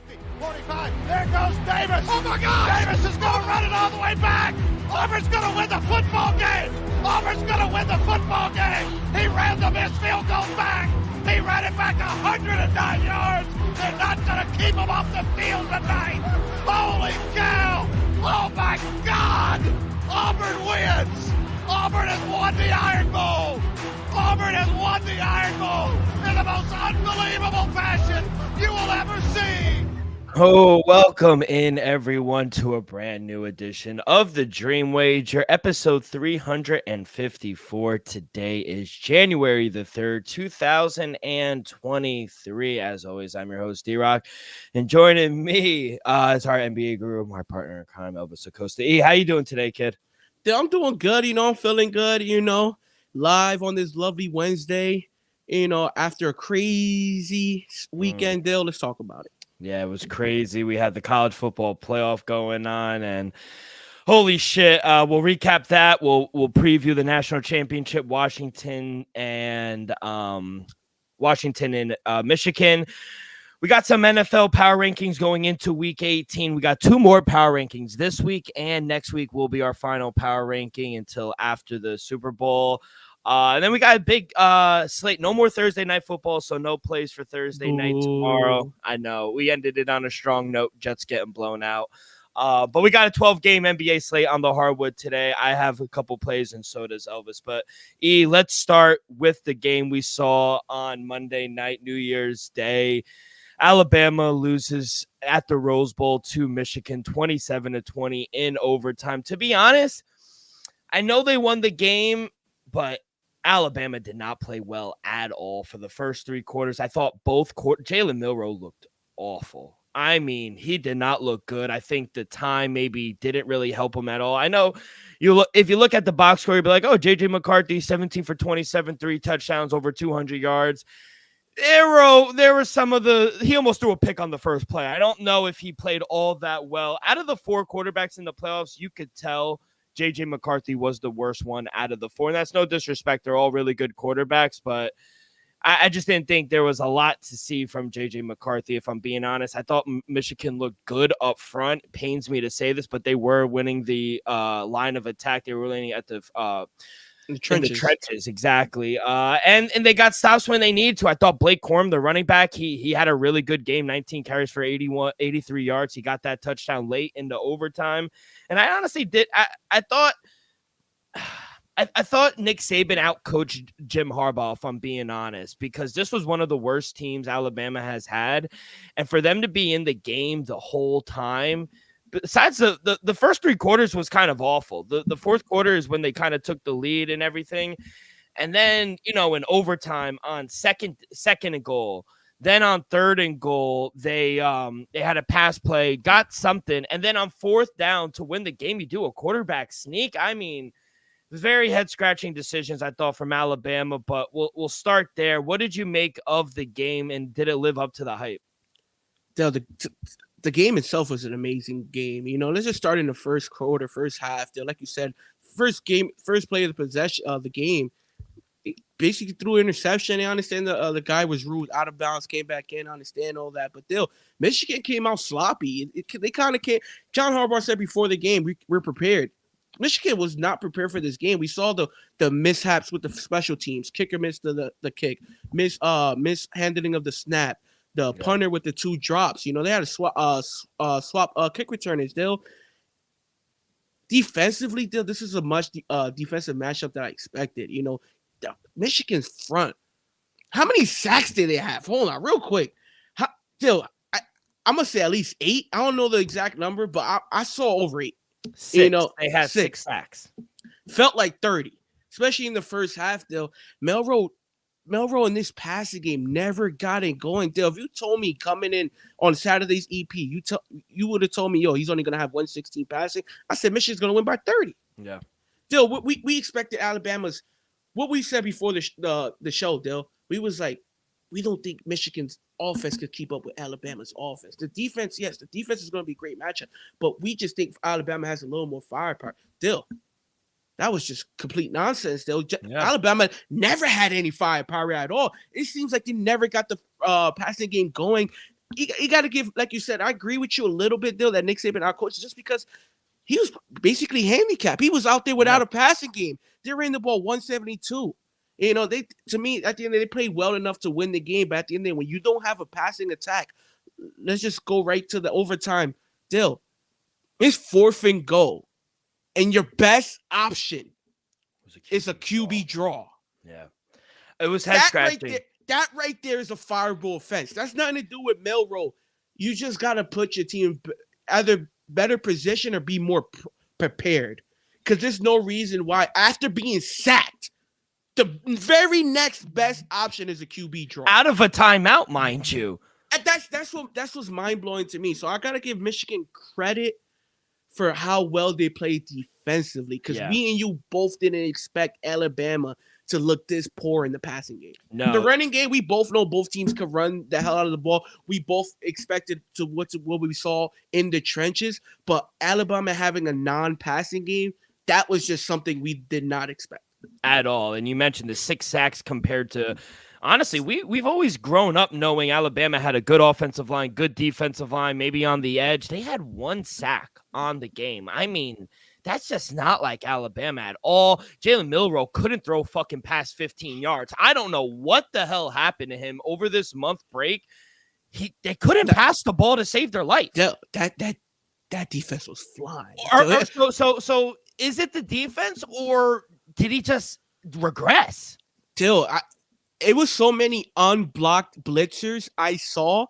50, 45. There goes Davis. Oh, my God. Davis is going to run it all the way back. Auburn's going to win the football game. Auburn's going to win the football game. He ran the missed field goal back. He ran it back 109 yards. They're not going to keep him off the field tonight. Holy cow. Oh, my God. Auburn wins. Auburn has won the Iron Bowl. Auburn has won the Iron Bowl in the most unbelievable fashion you will ever see. Oh, welcome in everyone to a brand new edition of the Dream Wager, episode 354. Today is January the 3rd, 2023. As always, I'm your host, D-Rock, and joining me is our NBA guru, my partner in crime, Elvis Acosta. E, how you doing today, kid? I'm doing good. I'm feeling good, live on this lovely Wednesday, after a crazy weekend, Dale. Let's talk about it. Yeah, it was crazy. We had the college football playoff going on, and holy shit. We'll recap that. We'll preview the national championship, Washington and Michigan. We got some NFL power rankings going into week 18. We got two more power rankings this week, and next week will be our final power ranking until after the Super Bowl. And then we got a big slate. No more Thursday night football, so no plays for Thursday night tomorrow. I know. We ended it on a strong note, Jets getting blown out. But we got a 12-game NBA slate on the hardwood today. I have a couple plays, and so does Elvis. But, E, let's start with the game we saw on Monday night, New Year's Day. Alabama loses at the Rose Bowl to Michigan 27-20 in overtime. To be honest, I know they won the game, but Alabama did not play well at all for the first three quarters. I thought both quarters, Jalen Milroe looked awful. I mean, he did not look good. I think the time maybe didn't really help him at all. I know if you look at the box score, you'll be like, oh, J.J. McCarthy, 17 for 27, 3 touchdowns, over 200 yards. There were some of he almost threw a pick on the first play. I don't know if he played all that well. Out of the four quarterbacks in the playoffs, you could tell J.J. McCarthy was the worst one out of the four. And that's no disrespect. They're all really good quarterbacks, but I just didn't think there was a lot to see from J.J. McCarthy, if I'm being honest. I thought Michigan looked good up front. It pains me to say this, but they were winning the line of attack. They were winning at the trenches, exactly. And they got stops when they needed to. I thought Blake Corum, the running back, he had a really good game, 19 carries for 83 yards. He got that touchdown late into overtime. And I honestly I thought Nick Saban outcoached Jim Harbaugh, if I'm being honest, because this was one of the worst teams Alabama has had. And for them to be in the game the whole time, besides the first three quarters was kind of awful. The fourth quarter is when they kind of took the lead and everything. And then, in overtime on second and goal, then on third and goal, they had a pass play, got something. And then on fourth down to win the game, you do a quarterback sneak. I mean, very head-scratching decisions, I thought, from Alabama, but we'll start there. What did you make of the game, and did it live up to the hype? The game itself was an amazing game. Let's just start in the first quarter, first half. Like you said, first play of the possession of the game, basically threw an interception. I understand the guy was ruled out of bounds, came back in, I understand all that. But Michigan came out sloppy. They kind of came. John Harbaugh said before the game, we're prepared. Michigan was not prepared for this game. We saw the mishaps with the special teams. Kicker missed the kick, mishandling of the snap. The punter with the two drops. They had a swap kick returners. Defensively, this is a much defensive matchup that I expected. Michigan's front. How many sacks did they have? Hold on, real quick. I'm gonna say at least 8. I don't know the exact number, but I saw over 8. 6. They had 6 sacks. Felt like 30, especially in the first half. Milroe in this passing game never got it going. If you told me coming in on Saturday's EP, you would have told me, he's only going to have 116 passing. I said Michigan's going to win by 30. Yeah. We expected Alabama's, what we said before the show, we was like, we don't think Michigan's offense could keep up with Alabama's offense. The defense is going to be a great matchup, but we just think Alabama has a little more firepower. That was just complete nonsense. Alabama never had any firepower at all. It seems like they never got the passing game going. you got to give, like you said, I agree with you a little bit, Dill, that Nick Saban outcoached just because he was basically handicapped. He was out there without a passing game. They ran the ball 172. You know, to me, at the end of the day, they played well enough to win the game. But at the end of the day, when you don't have a passing attack, let's just go right to the overtime. Dill, it's 4th and goal, and your best option is a QB draw. Yeah. It was head scratching. That right there is a fireable offense. That's nothing to do with Milroe. You just got to put your team either better position or be more prepared. Because there's no reason why, after being sacked, the very next best option is a QB draw. Out of a timeout, mind you. And that's what's mind-blowing to me. So I got to give Michigan credit for how well they played defensively. Because me and you both didn't expect Alabama to look this poor in the passing game. No. The running game, we both know both teams could run the hell out of the ball. We both expected to what we saw in the trenches, but Alabama having a non-passing game, that was just something we did not expect. At all. And you mentioned the 6 sacks compared to, honestly, we've always grown up knowing Alabama had a good offensive line, good defensive line, maybe on the edge. They had 1 sack on the game. I mean, that's just not like Alabama at all. Jalen Milroe couldn't throw fucking past 15 yards. I don't know what the hell happened to him over this month break. They couldn't pass the ball to save their life. That defense was flying. So is it the defense or did he just regress? It was so many unblocked blitzers I saw.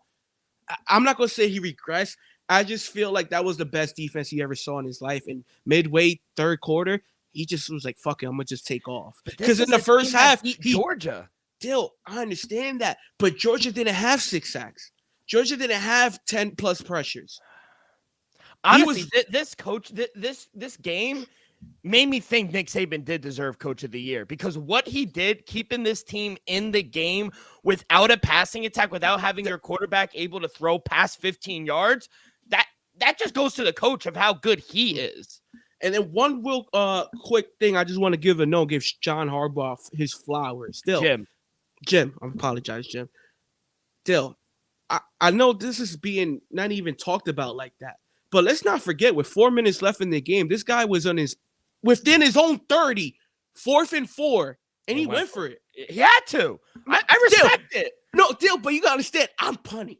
I'm not going to say he regressed. I just feel like that was the best defense he ever saw in his life. And midway, 3rd quarter, he just was like, fuck it, I'm going to just take off. Because in the first half, Georgia. Still, I understand that. But Georgia didn't have 6 sacks. Georgia didn't have 10-plus pressures. Honestly, this game made me think Nick Saban did deserve Coach of the Year because what he did, keeping this team in the game without a passing attack, without having your quarterback able to throw past 15 yards, that just goes to the coach of how good he is. And then one real quick thing I just want to give John Harbaugh his flowers. Jim, I apologize, Jim. Still, I know this is being not even talked about like that, but let's not forget with 4 minutes left in the game, this guy was within his own 30, 4th and 4, and he went for it. He had to. I respect it. No, but you got to understand, I'm punting.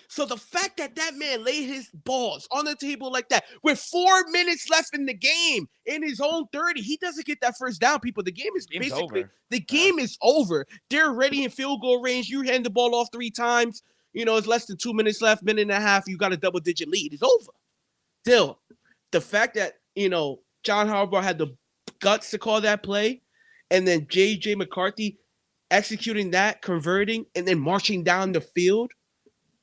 So the fact that man laid his balls on the table like that with 4 minutes left in the game in his own 30, he doesn't get that first down, people. The game is basically over. The game is over. They're already in field goal range. You hand the ball off 3 times. You know, it's less than 2 minutes left, minute and a half. You got a double-digit lead. It's over. Still, the fact that, John Harbaugh had the guts to call that play, and then J.J. McCarthy executing that, converting, and then marching down the field,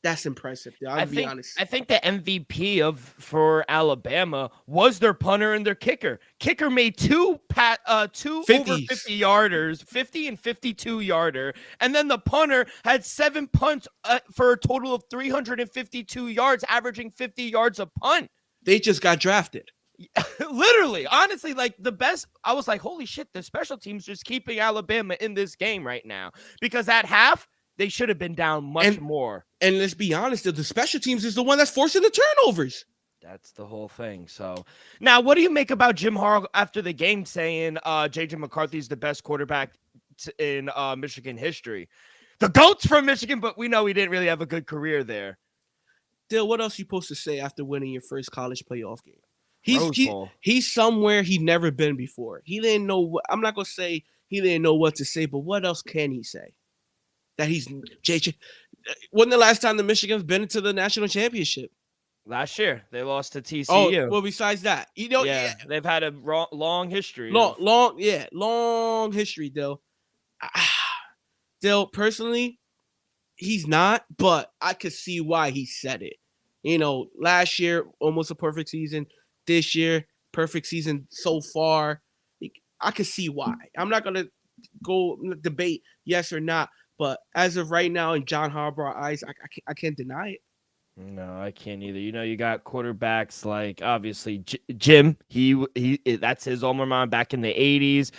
that's impressive. I'll be honest. I think the MVP for Alabama was their punter and their kicker. Kicker made two over 50 yarders, 50 and 52 yarder, and then the punter had 7 punts for a total of 352 yards, averaging 50 yards a punt. They just got drafted. Literally, honestly, like the best. I was like, holy shit, the special teams just keeping Alabama in this game right now because at half they should have been down much more. And let's be honest, the special teams is the one that's forcing the turnovers. That's the whole thing. So now, what do you make about Jim Harbaugh after the game saying J.J. McCarthy is the best quarterback in Michigan history? The GOAT's from Michigan, but we know he didn't really have a good career there. Dill, what else are you supposed to say after winning your first college playoff game? He's somewhere he'd never been before. He didn't know I'm not going to say he didn't know what to say, but what else can he say? That he's JJ. When the last time the Michigan's been into the national championship? Last year. They lost to TCU. Oh, well, besides that. They've had a long history. Long history, Dill. Dill, personally, he's not, but I could see why he said it. Last year, almost a perfect season. This year, perfect season so far. I could see why. I'm not going to go debate yes or not, but as of right now, in John Harbaugh's eyes, I can't deny it. No, I can't either. You got quarterbacks like obviously Jim. That's his alma mater back in the 80s.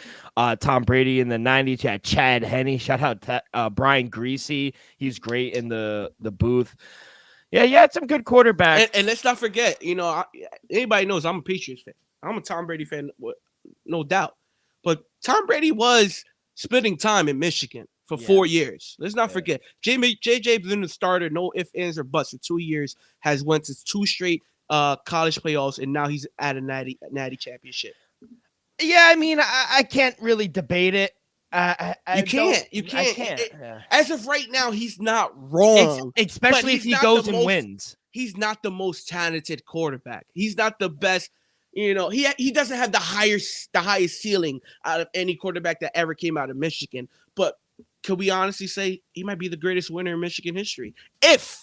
Tom Brady in the 90s. You had Chad Henne. Shout out to Brian Greasy. He's great in the booth. Yeah, you had some good quarterbacks. And let's not forget, anybody knows I'm a Patriots fan. I'm a Tom Brady fan, no doubt. But Tom Brady was splitting time in Michigan for 4 years. Let's not forget. JJ been the starter, no ifs, ands, or buts for 2 years, has went to 2 straight college playoffs, and now he's at a natty championship. Yeah, I mean, I can't really debate it. You can't. As of right now, he's not wrong. Especially if he goes and wins. He's not the most talented quarterback. He's not the best. He doesn't have the highest ceiling out of any quarterback that ever came out of Michigan. But could we honestly say he might be the greatest winner in Michigan history? If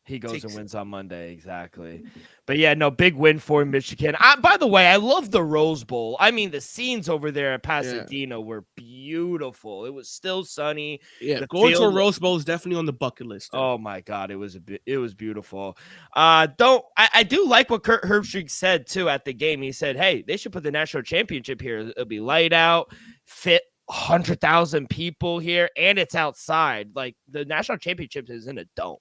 he goes and wins on Monday, exactly. But yeah, no, big win for Michigan. By the way, I love the Rose Bowl. I mean, the scenes over there at Pasadena were beautiful. It was still sunny. Yeah, going to a Rose Bowl is definitely on the bucket list. Oh my God, it was beautiful. I do like what Kurt Herbstreit said too at the game. He said, "Hey, they should put the national championship here. It'll be light out, fit 100,000 people here, and it's outside. Like the national championship is in a dome."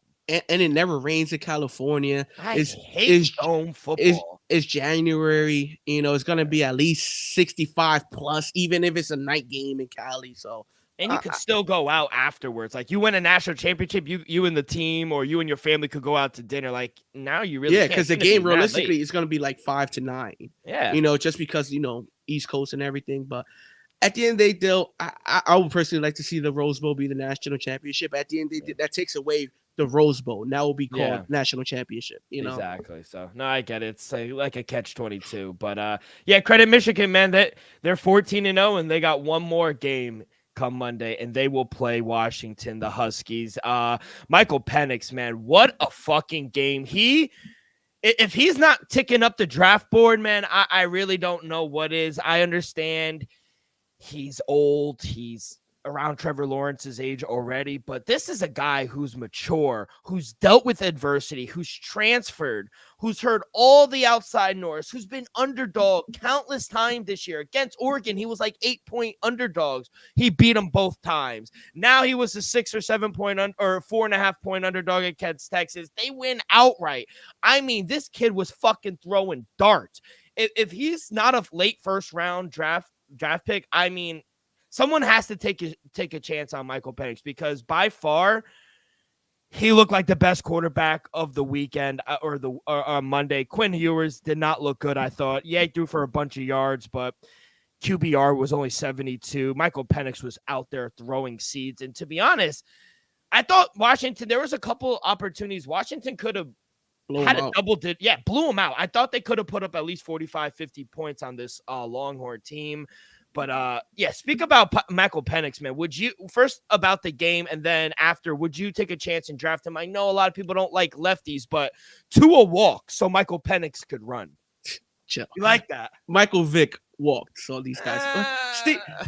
And it never rains in California. I hate dome football. It's January. It's going to be at least 65 plus, even if it's a night game in Cali. So, and you could still go out afterwards. Like you win a national championship, you and the team or you and your family could go out to dinner. Like now you really can't. Because the game realistically is going to be like 5 to 9. Yeah. Just because, East Coast and everything. But at the end of the day, Dill, I would personally like to see the Rose Bowl be the national championship. At the end of the day, that takes away the Rose Bowl. Now will be called national championship. Exactly. So no, I get it. It's like a catch-22. But credit Michigan, man. That they're 14-0 and they got one more game come Monday, and they will play Washington, the Huskies. Michael Penix, man, what a fucking game. If he's not ticking up the draft board, man, I really don't know what is. I understand he's old. He's around Trevor Lawrence's age already, but this is a guy who's mature, who's dealt with adversity, who's transferred, who's heard all the outside noise, who's been underdog countless times this year. Against Oregon, he was like 8-point underdogs. He beat them both times. Now he was a 6 or 7 point or 4.5 point underdog against Texas. They win outright. I mean, this kid was fucking throwing darts. If he's not a late first round draft pick, I mean, someone has to take a chance on Michael Penix because by far he looked like the best quarterback of the weekend or Monday. Quinn Ewers did not look good, I thought. Yeah, he threw for a bunch of yards, but QBR was only 72. Michael Penix was out there throwing seeds. And to be honest, I thought there was a couple opportunities. Washington could have had a blew him out. I thought they could have put up at least 45, 50 points on this Longhorn team. But speak about Michael Penix, man. Would you first about the game and then after, would you take a chance and draft him? I know a lot of people don't like lefties, but to a walk so Michael Penix could run. Chill. You like that? Michael Vick walked. So these guys.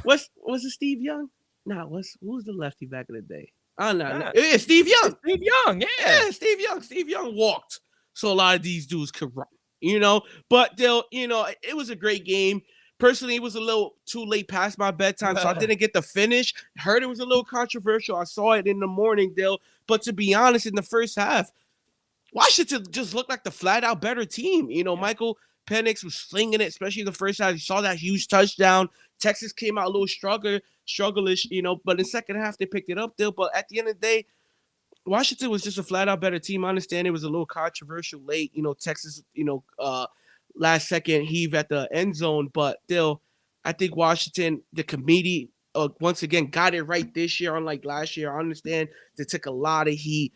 Was it Steve Young? Nah, who was the lefty back in the day? Oh no. Yeah, Steve Young. Steve Young, yeah. Steve Young. Steve Young walked. So a lot of these dudes could run. But they'll, it was a great game. Personally, it was a little too late past my bedtime, so I didn't get the finish. Heard it was a little controversial. I saw it in the morning, Dill. But to be honest, in the first half, Washington just looked like the flat-out better team. Michael Penix was slinging it, especially in the first half. You saw that huge touchdown. Texas came out a little struggleish, but in the second half, they picked it up, Dill. But at the end of the day, Washington was just a flat-out better team. I understand it was a little controversial late. Texas, last second heave at the end zone, but still, I think Washington, the committee, once again got it right this year, unlike last year. I understand they took a lot of heat,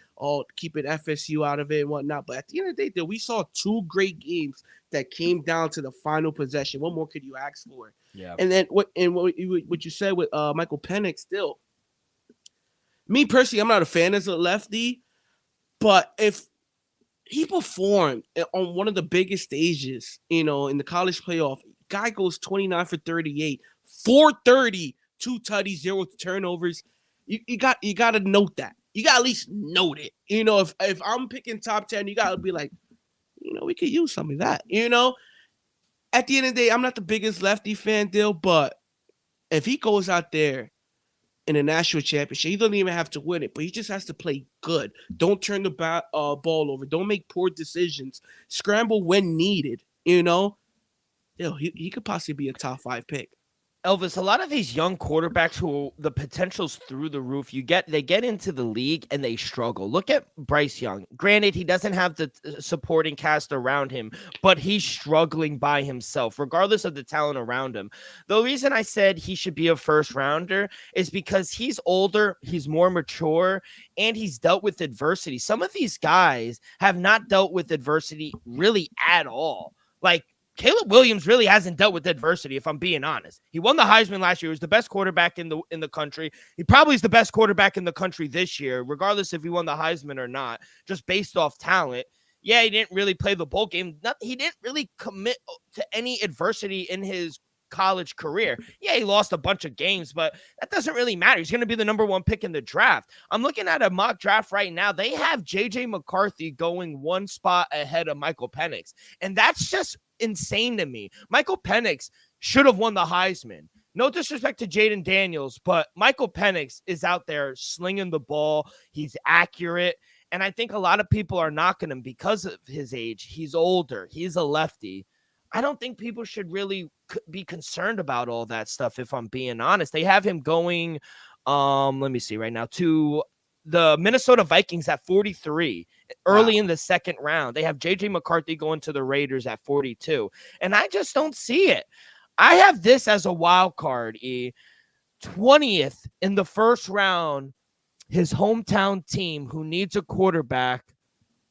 keeping FSU out of it and whatnot. But at the end of the day, we saw 2 great games that came down to the final possession. What more could you ask for? Yeah. And then what you said with Michael Penix, still, me personally, I'm not a fan as a lefty, but if he performed on one of the biggest stages, in the college playoff. Guy goes 29 for 38, 430, 2 tutties, 0 turnovers. You got to note that. you got to at least note it. If I'm picking top 10, you got to be like, we could use some of that. At the end of the day, I'm not the biggest lefty fan, Dill, but if he goes out there in a national championship, he doesn't even have to win it, but he just has to play good. Don't turn the ball over. Don't make poor decisions. Scramble when needed. Dill, he could possibly be a top 5 pick. Elvis, a lot of these young quarterbacks who the potential's through the roof, they get into the league and they struggle. Look at Bryce Young. Granted, he doesn't have the supporting cast around him, but he's struggling by himself, regardless of the talent around him. The reason I said he should be a first rounder is because he's older, he's more mature, and he's dealt with adversity. Some of these guys have not dealt with adversity really at all. Like, Caleb Williams really hasn't dealt with adversity, if I'm being honest. He won the Heisman last year. He was the best quarterback in the country. He probably is the best quarterback in the country this year, regardless if he won the Heisman or not, just based off talent. Yeah, he didn't really play the bowl game. He didn't really commit to any adversity in his college career. Yeah, he lost a bunch of games, but that doesn't really matter. He's going to be the number 1 pick in the draft. I'm looking at a mock draft right now. They have J.J. McCarthy going 1 spot ahead of Michael Penix, and that's just insane to me. Michael Penix should have won the Heisman. No disrespect to Jaden Daniels, but Michael Penix is out there slinging the ball. He's accurate, and I think a lot of people are knocking him because of his age. He's older. He's a lefty. I don't think people should really be concerned about all that stuff, if I'm being honest. They have him going, let me see right now, to the Minnesota Vikings at 43, early in the second round. They have J.J. McCarthy going to the Raiders at 42, and I just don't see it. I have this as a wild card, 20th in the first round, his hometown team, who needs a quarterback,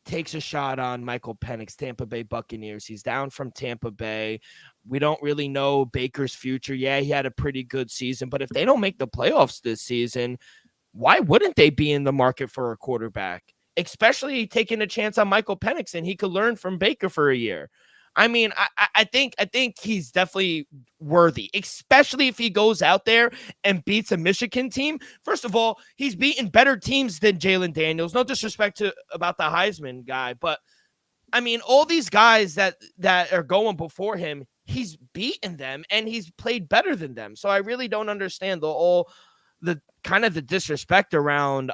takes a shot on Michael Penix, Tampa Bay Buccaneers. He's down from Tampa Bay. We don't really know Baker's future. Yeah, he had a pretty good season, but if they don't make the playoffs this season, why wouldn't they be in the market for a quarterback? Especially taking a chance on Michael Penix, and he could learn from Baker for a year. I mean, I think he's definitely worthy, especially if he goes out there and beats a Michigan team. First of all, he's beaten better teams than Jalen Daniels. No disrespect about the Heisman guy, but I mean, all these guys that are going before him, he's beaten them and he's played better than them. So I really don't understand the kind of the disrespect around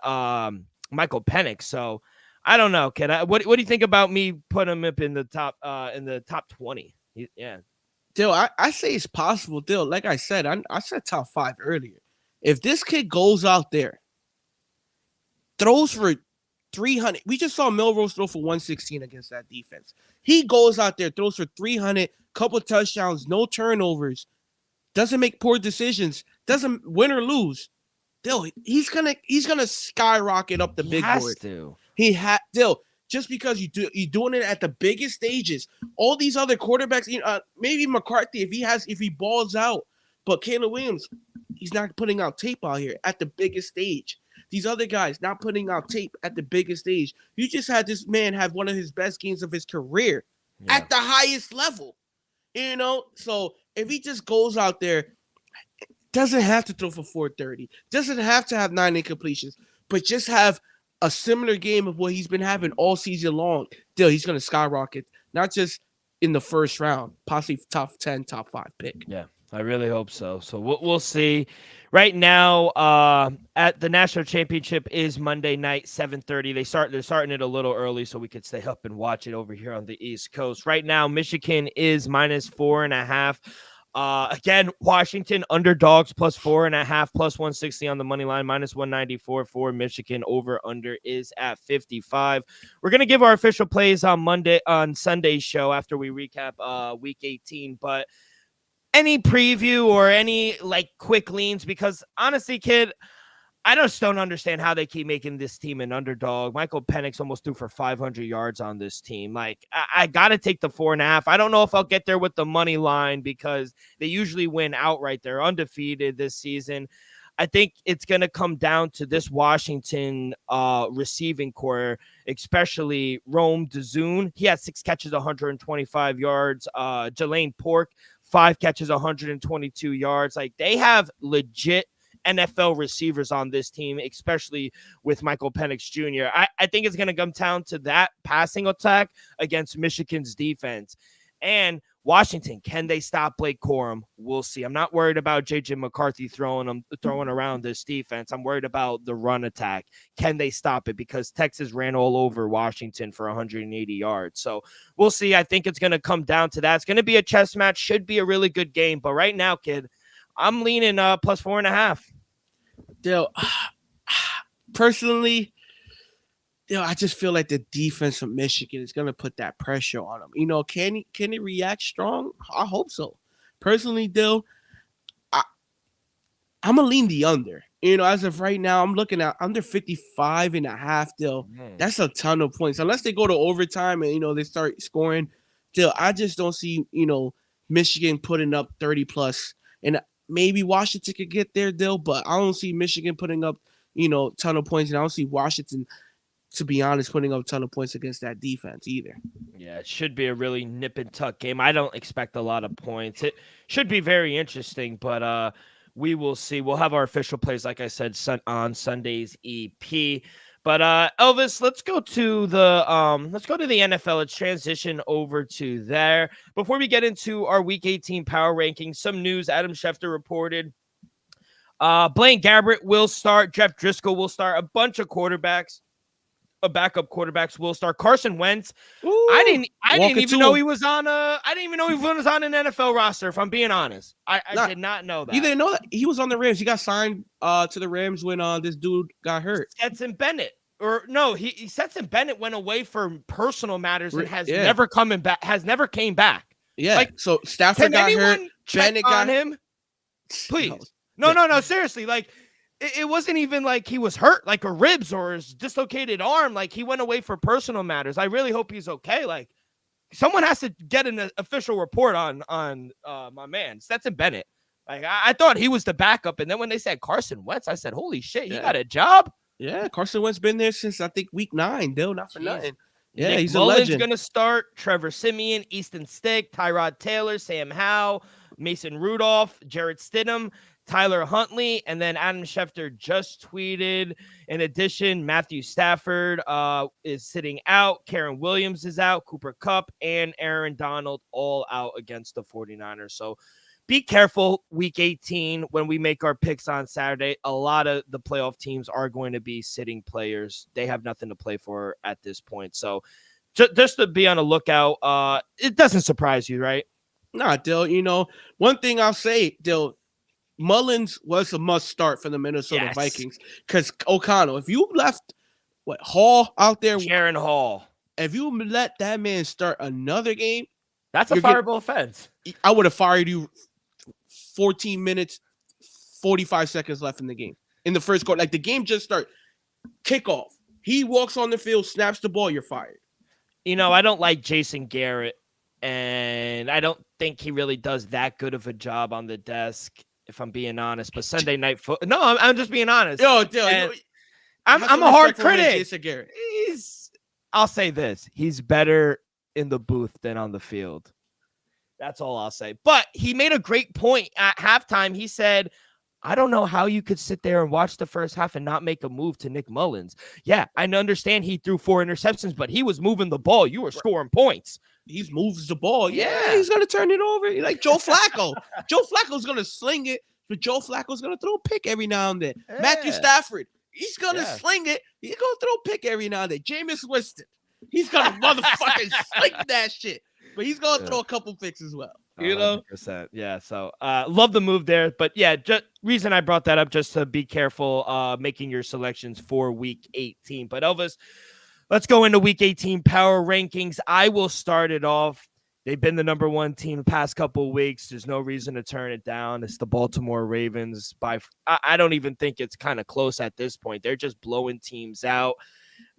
Michael Penix. So I don't know, kid. What do you think about me putting him up in the top 20? Yeah. Dill, I say it's possible, Dill. Like I said, I said top 5 earlier. If this kid goes out there, throws for 300. We just saw Melrose throw for 116 against that defense. He goes out there, throws for 300, couple touchdowns, no turnovers, doesn't make poor decisions, doesn't win or lose. Dill, he's gonna skyrocket up the big board. Dill, just because you're doing it at the biggest stages. All these other quarterbacks, maybe McCarthy if he balls out, but Caleb Williams, he's not putting out tape out here at the biggest stage. These other guys not putting out tape at the biggest stage. You just had this man have one of his best games of his career at the highest level. So if he just goes out there, doesn't have to throw for 430, doesn't have to have 9 incompletions, but just have a similar game of what he's been having all season long, Dill, he's going to skyrocket, not just in the first round, possibly top 10, top 5 pick. Yeah, I really hope so. So we'll see. Right now, at the national championship is Monday night, 7:30. They're starting it a little early so we could stay up and watch it over here on the East Coast. Right now, Michigan is -4.5. Again, Washington underdogs +4.5, +160 on the money line, -194 for Michigan. Over under is at 55. We're gonna give our official plays on Sunday's show after we recap week 18. But any preview or any quick leans, because honestly, kid, I just don't understand how they keep making this team an underdog. Michael Penix almost threw for 500 yards on this team. I got to take the 4.5. I don't know if I'll get there with the money line because they usually win outright. They're undefeated this season. I think it's going to come down to this Washington receiving core, especially Rome DeZune. He had 6 catches, 125 yards. Jelane Pork, 5 catches, 122 yards. They have legit NFL receivers on this team, especially with Michael Penix Jr. I think it's going to come down to that passing attack against Michigan's defense. And Washington, can they stop Blake Corum? We'll see. I'm not worried about J.J. McCarthy throwing around this defense. I'm worried about the run attack. Can they stop it? Because Texas ran all over Washington for 180 yards. So we'll see. I think it's going to come down to that. It's going to be a chess match. Should be a really good game. But right now, kid, I'm leaning plus 4.5. Dale, personally, I just feel like the defense of Michigan is going to put that pressure on them. Can he react strong? I hope so. Personally, Dale, I'm going to lean the under. As of right now, I'm looking at under 55.5, Dale. That's a ton of points. Unless they go to overtime and, they start scoring, Dale, I just don't see, Michigan putting up 30+. And maybe Washington could get there, Dale, but I don't see Michigan putting up, ton of points. And I don't see Washington, to be honest, putting up a ton of points against that defense either. Yeah, it should be a really nip and tuck game. I don't expect a lot of points. It should be very interesting, but we will see. We'll have our official plays, like I said, on Sunday's EP. But Elvis, let's go to the NFL. Let's transition over to there. Before we get into our Week 18 power rankings, some news. Adam Schefter reported Blaine Gabbert will start. Jeff Driscoll will start. A bunch of quarterbacks. Backup quarterbacks will start. Carson Wentz. Ooh, I didn't even know he was on an NFL roster. If I'm being honest, I did not know that. You didn't know that he was on the Rams. He got signed to the Rams when this dude got hurt. Stetson Bennett, or no, Stetson Bennett went away for personal matters and has never coming back. Has never came back. Yeah. So Stafford got hurt. Bennett got him. Please. No. Seriously, it wasn't even like he was hurt, like a ribs or his dislocated arm. Like he went away for personal matters. I really hope he's okay. Like someone has to get an official report on my man Stetson Bennett. Like I thought he was the backup, and then when they said Carson Wentz, I said, "Holy shit, he got a job." Yeah, Carson Wentz been there since I think week 9. Dale, not for nothing. Yeah, Nick he's Mullins a legend. Going to start. Trevor Siemian, Easton Stick, Tyrod Taylor, Sam Howell, Mason Rudolph, Jarrett Stidham, Tyler Huntley, and then Adam Schefter just tweeted, in addition, Matthew Stafford is sitting out, Karen Williams is out, Cooper Kupp, and Aaron Donald all out against the 49ers. So be careful Week 18 when we make our picks on Saturday. A lot of the playoff teams are going to be sitting players. They have nothing to play for at this point. So just to be on the lookout, it doesn't surprise you, right? Nah, Dill, one thing I'll say, Dill, Mullins was a must start for the Minnesota Vikings because O'Connell, if you left Hall out there, Jaron Hall, if you let that man start another game, that's a fireable offense. I would have fired you 14 minutes, 45 seconds left in the game. In the first quarter, like the game just started. Kickoff. He walks on the field, snaps the ball, you're fired. I don't like Jason Garrett, and I don't think he really does that good of a job on the desk, if I'm being honest. But Sunday Night Football. No, I'm just being honest. Yo, I'm a hard critic. Jason Garrett. I'll say this. He's better in the booth than on the field. That's all I'll say. But he made a great point at halftime. He said, I don't know how you could sit there and watch the first half and not make a move to Nick Mullins. Yeah, I understand he threw 4 interceptions, but he was moving the ball. You were scoring points. He moves the ball. Yeah, he's going to turn it over. Like Joe Flacco. Joe Flacco's going to sling it, but Joe Flacco's going to throw a pick every now and then. Yeah. Matthew Stafford, he's going to sling it. He's going to throw a pick every now and then. Jameis Winston, he's going to motherfucking sling that shit. But he's going to throw a couple picks as well. 100%. Yeah. So love the move there. But yeah, just reason I brought that up just to be careful making your selections for Week 18. But Elvis, let's go into Week 18 power rankings. I will start it off. They've been the number 1 team the past couple of weeks. There's no reason to turn it down. It's the Baltimore Ravens. I don't even think it's kind of close at this point. They're just blowing teams out.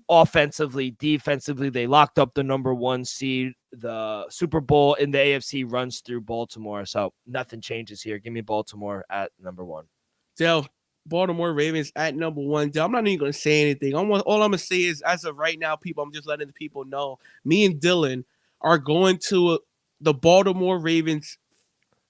Offensively, defensively, they locked up the number 1 seed. The Super Bowl in the AFC runs through Baltimore, so nothing changes here. Give me Baltimore at number 1. Dale, Baltimore Ravens at number 1. Dale, I'm not even going to say anything. All I'm going to say is, as of right now, people, I'm just letting the people know, me and Dylan are going to the Baltimore Ravens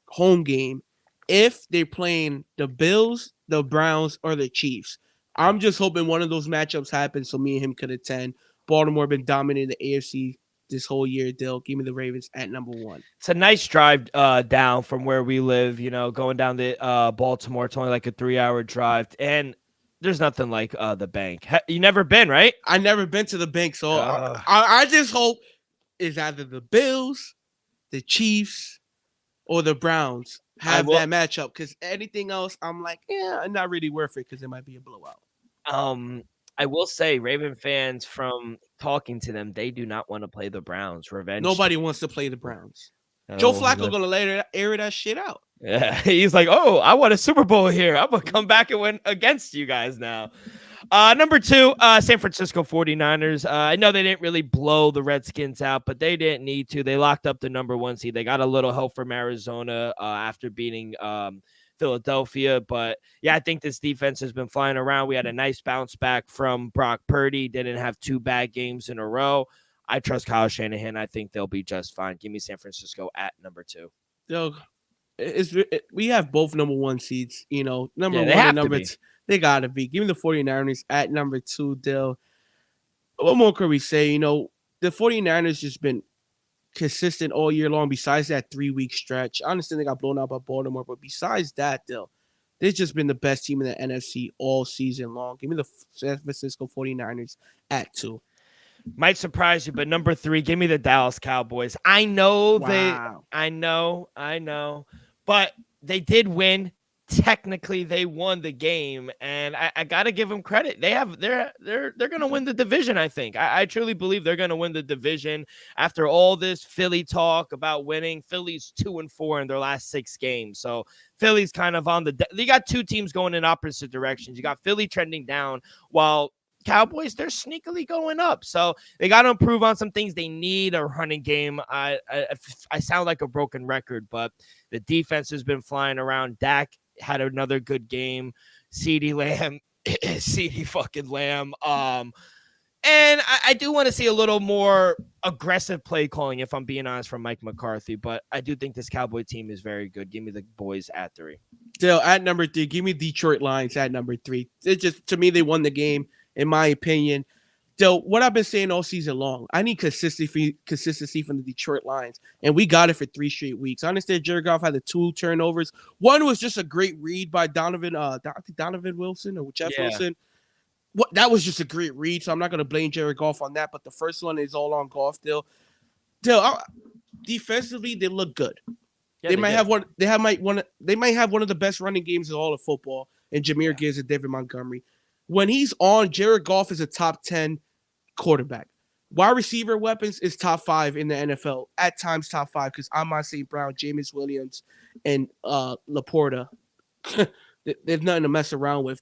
home game if they're playing the Bills, the Browns, or the Chiefs. I'm just hoping one of those matchups happens so me and him could attend. Baltimore been dominating the AFC this whole year. Dill, give me the Ravens at number 1. It's a nice drive down from where we live, going down to Baltimore. It's only like a 3-hour drive. And there's nothing like the bank. You never been, right? I never been to the bank, so I just hope it's either the Bills, the Chiefs, or the Browns have that matchup. Because anything else, I'm like, not really worth it because it might be a blowout. I will say, Raven fans, from talking to them, they do not want to play the Browns. Revenge. Nobody wants to play the Browns. Joe Flacco gonna air that shit out. Yeah, he's like, oh, I want a Super Bowl here. I'm gonna come back and win against you guys now. Number 2, San Francisco 49ers. I know they didn't really blow the Redskins out, but they didn't need to. They locked up the number 1 seed. They got a little help from Arizona after beating Philadelphia. But yeah, I think this defense has been flying around. We had a nice bounce back from Brock Purdy. Didn't have 2 bad games in a row. I trust Kyle Shanahan. I think they'll be just fine. Give me San Francisco at number 2. We have both number 1 seeds, number 1 and number 2. They gotta be. Give me the 49ers at number 2, Dill. What more could we say? The 49ers just been consistent all year long besides that 3-week stretch. I understand they got blown out by Baltimore, but besides that, Dill, they've just been the best team in the NFC all season long. Give me the San Francisco 49ers at 2. Might surprise you, but number 3, give me the Dallas Cowboys. I know I know, but they did win. Technically, they won the game, and I gotta give them credit. They're gonna win the division. I think I truly believe they're gonna win the division after all this Philly talk about winning. Philly's 2-4 in their last 6 games, so Philly's kind of on you got 2 teams going in opposite directions. You got Philly trending down while Cowboys, they're sneakily going up. So they got to improve on some things. They need a running game. I sound like a broken record, but the defense has been flying around. Dak had another good game. CeeDee Lamb, CeeDee fucking Lamb. And I do want to see a little more aggressive play calling, if I'm being honest, from Mike McCarthy. But I do think this Cowboy team is very good. Give me the boys at 3. Still, at number 3, give me Detroit Lions at number 3. It just, to me, they won the game. In my opinion, what I've been saying all season long, I need consistency from the Detroit Lions, and we got it for 3 straight weeks. I understand Jared Goff had the 2 turnovers. One was just a great read by Donovan Wilson or Jeff Wilson. That was just a great read, so I'm not going to blame Jared Goff on that. But the first one is all on Goff. Defensively, they look good. Yeah, they might have one. They might have one of the best running games in all of football, and Jahmyr Gibbs and David Montgomery. When he's on, Jared Goff is a top 10 quarterback. Wide receiver weapons is top 5 in the NFL. At times, top 5 because Amon St. Brown, Jameis Williams, and Laporta. There's nothing to mess around with.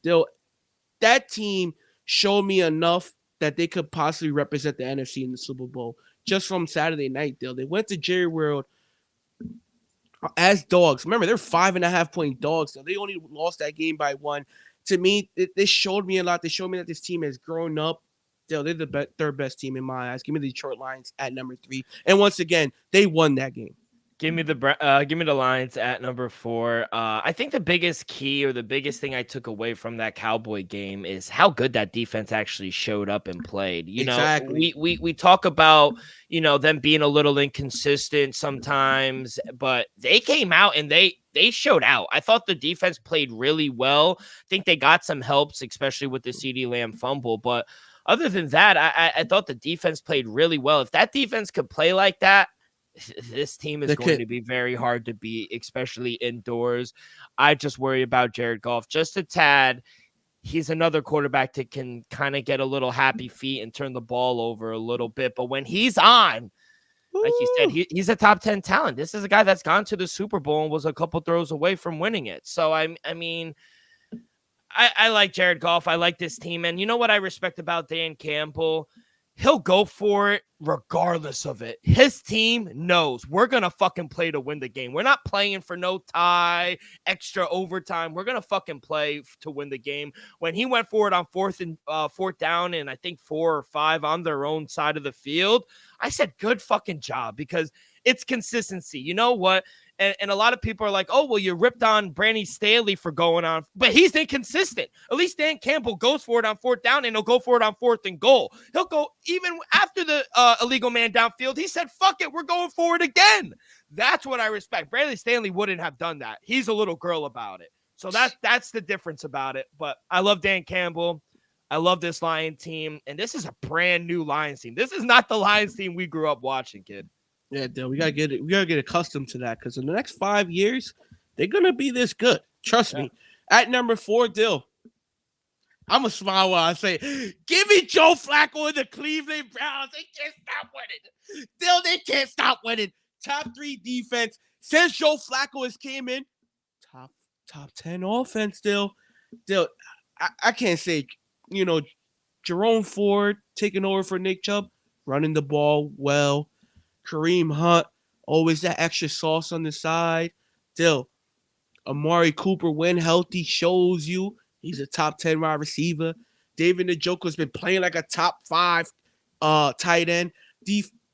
That team showed me enough that they could possibly represent the NFC in the Super Bowl just from Saturday night. They went to Jerry World as dogs. Remember, they're 5.5-point dogs. So they only lost that game by 1. To me, this showed me a lot. They showed me that this team has grown up. They're the third best team in my eyes. Give me the Detroit Lions at number 3. And once again, they won that game. Give me the Lions at number 4. I think the biggest key or the biggest thing I took away from that Cowboy game is how good that defense actually showed up and played. Exactly. We talk about, them being a little inconsistent sometimes, but they came out and they showed out. I thought the defense played really well. I think they got some helps, especially with the CeeDee Lamb fumble. But other than that, I thought the defense played really well. If that defense could play like that, this team is going to be very hard to beat, especially indoors. I just worry about Jared Goff just a tad. He's another quarterback that can kind of get a little happy feet and turn the ball over a little bit. But when he's on, like you said, he's a top 10 talent. This is a guy that's gone to the Super Bowl and was a couple throws away from winning it. So, I like Jared Goff. I like this team. And you know what I respect about Dan Campbell? He'll go for it regardless of it. His team knows we're going to fucking play to win the game. We're not playing for no tie, extra overtime. We're going to fucking play to win the game. When he went for it on fourth down and I think 4 or 5 on their own side of the field, I said, good fucking job, because It's consistency. You know what? And a lot of people are like, oh, well, you ripped on Brandon Staley for going on, but he's inconsistent. At least Dan Campbell goes for it on 4th down, and he'll go for it on 4th and goal. He'll go even after the illegal man downfield. He said, fuck it, we're going for it again. That's what I respect. Brandon Staley wouldn't have done that. He's a little girl about it. So that's the difference about it. But I love Dan Campbell. I love this Lion team, and this is a brand new Lions team. This is not the Lions team we grew up watching, kid. Yeah, Dill, we gotta get accustomed to that because in the next 5 years, they're gonna be this good. Trust me. At number 4, Dill, I'm gonna smile while I say, give me Joe Flacco and the Cleveland Browns. They can't stop winning. Dill, they can't stop winning. Top 3 defense. Since Joe Flacco has came in, top 10 offense, Dill. I can't say, Jerome Ford taking over for Nick Chubb, running the ball well. Kareem Hunt, always that extra sauce on the side. Still, Amari Cooper, when healthy, shows you he's a top 10 wide receiver. David Njoku's been playing like a top 5 tight end.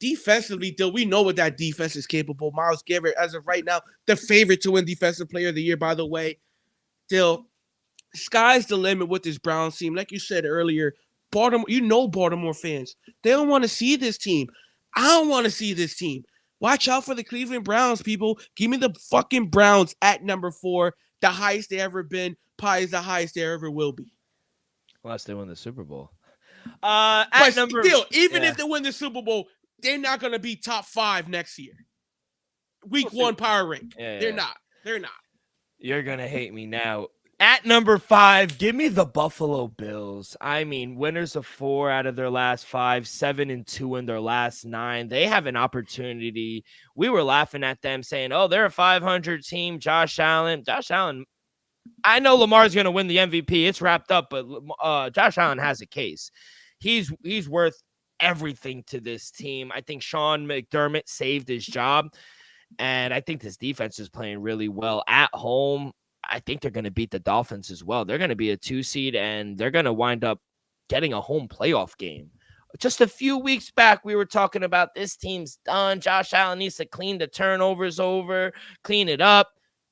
Defensively, Dill, we know what that defense is capable. Myles Garrett, as of right now, the favorite to win Defensive Player of the Year, by the way. Dill, sky's the limit with this Browns team. Like you said earlier, Baltimore fans, they don't want to see this team. I don't want to see this team. Watch out for the Cleveland Browns, people. Give me the fucking Browns at number 4. The highest they ever been. Probably is the highest they ever will be. Unless they win the Super Bowl. If they win the Super Bowl, they're not going to be top 5 next year. Week 1 power rank. They're not. You're going to hate me now. At number 5, give me the Buffalo Bills. I mean, winners of 4 out of their last 5, 7-2 in their last 9. They have an opportunity. We were laughing at them saying, oh, they're a 500 team. Josh Allen, I know Lamar's going to win the MVP. It's wrapped up, but Josh Allen has a case. He's worth everything to this team. I think Sean McDermott saved his job, and I think this defense is playing really well at home. I think they're going to beat the Dolphins as well. They're going to be a 2 seed, and they're going to wind up getting a home playoff game. Just a few weeks back, we were talking about this team's done. Josh Allen needs to clean the turnovers over, clean it up.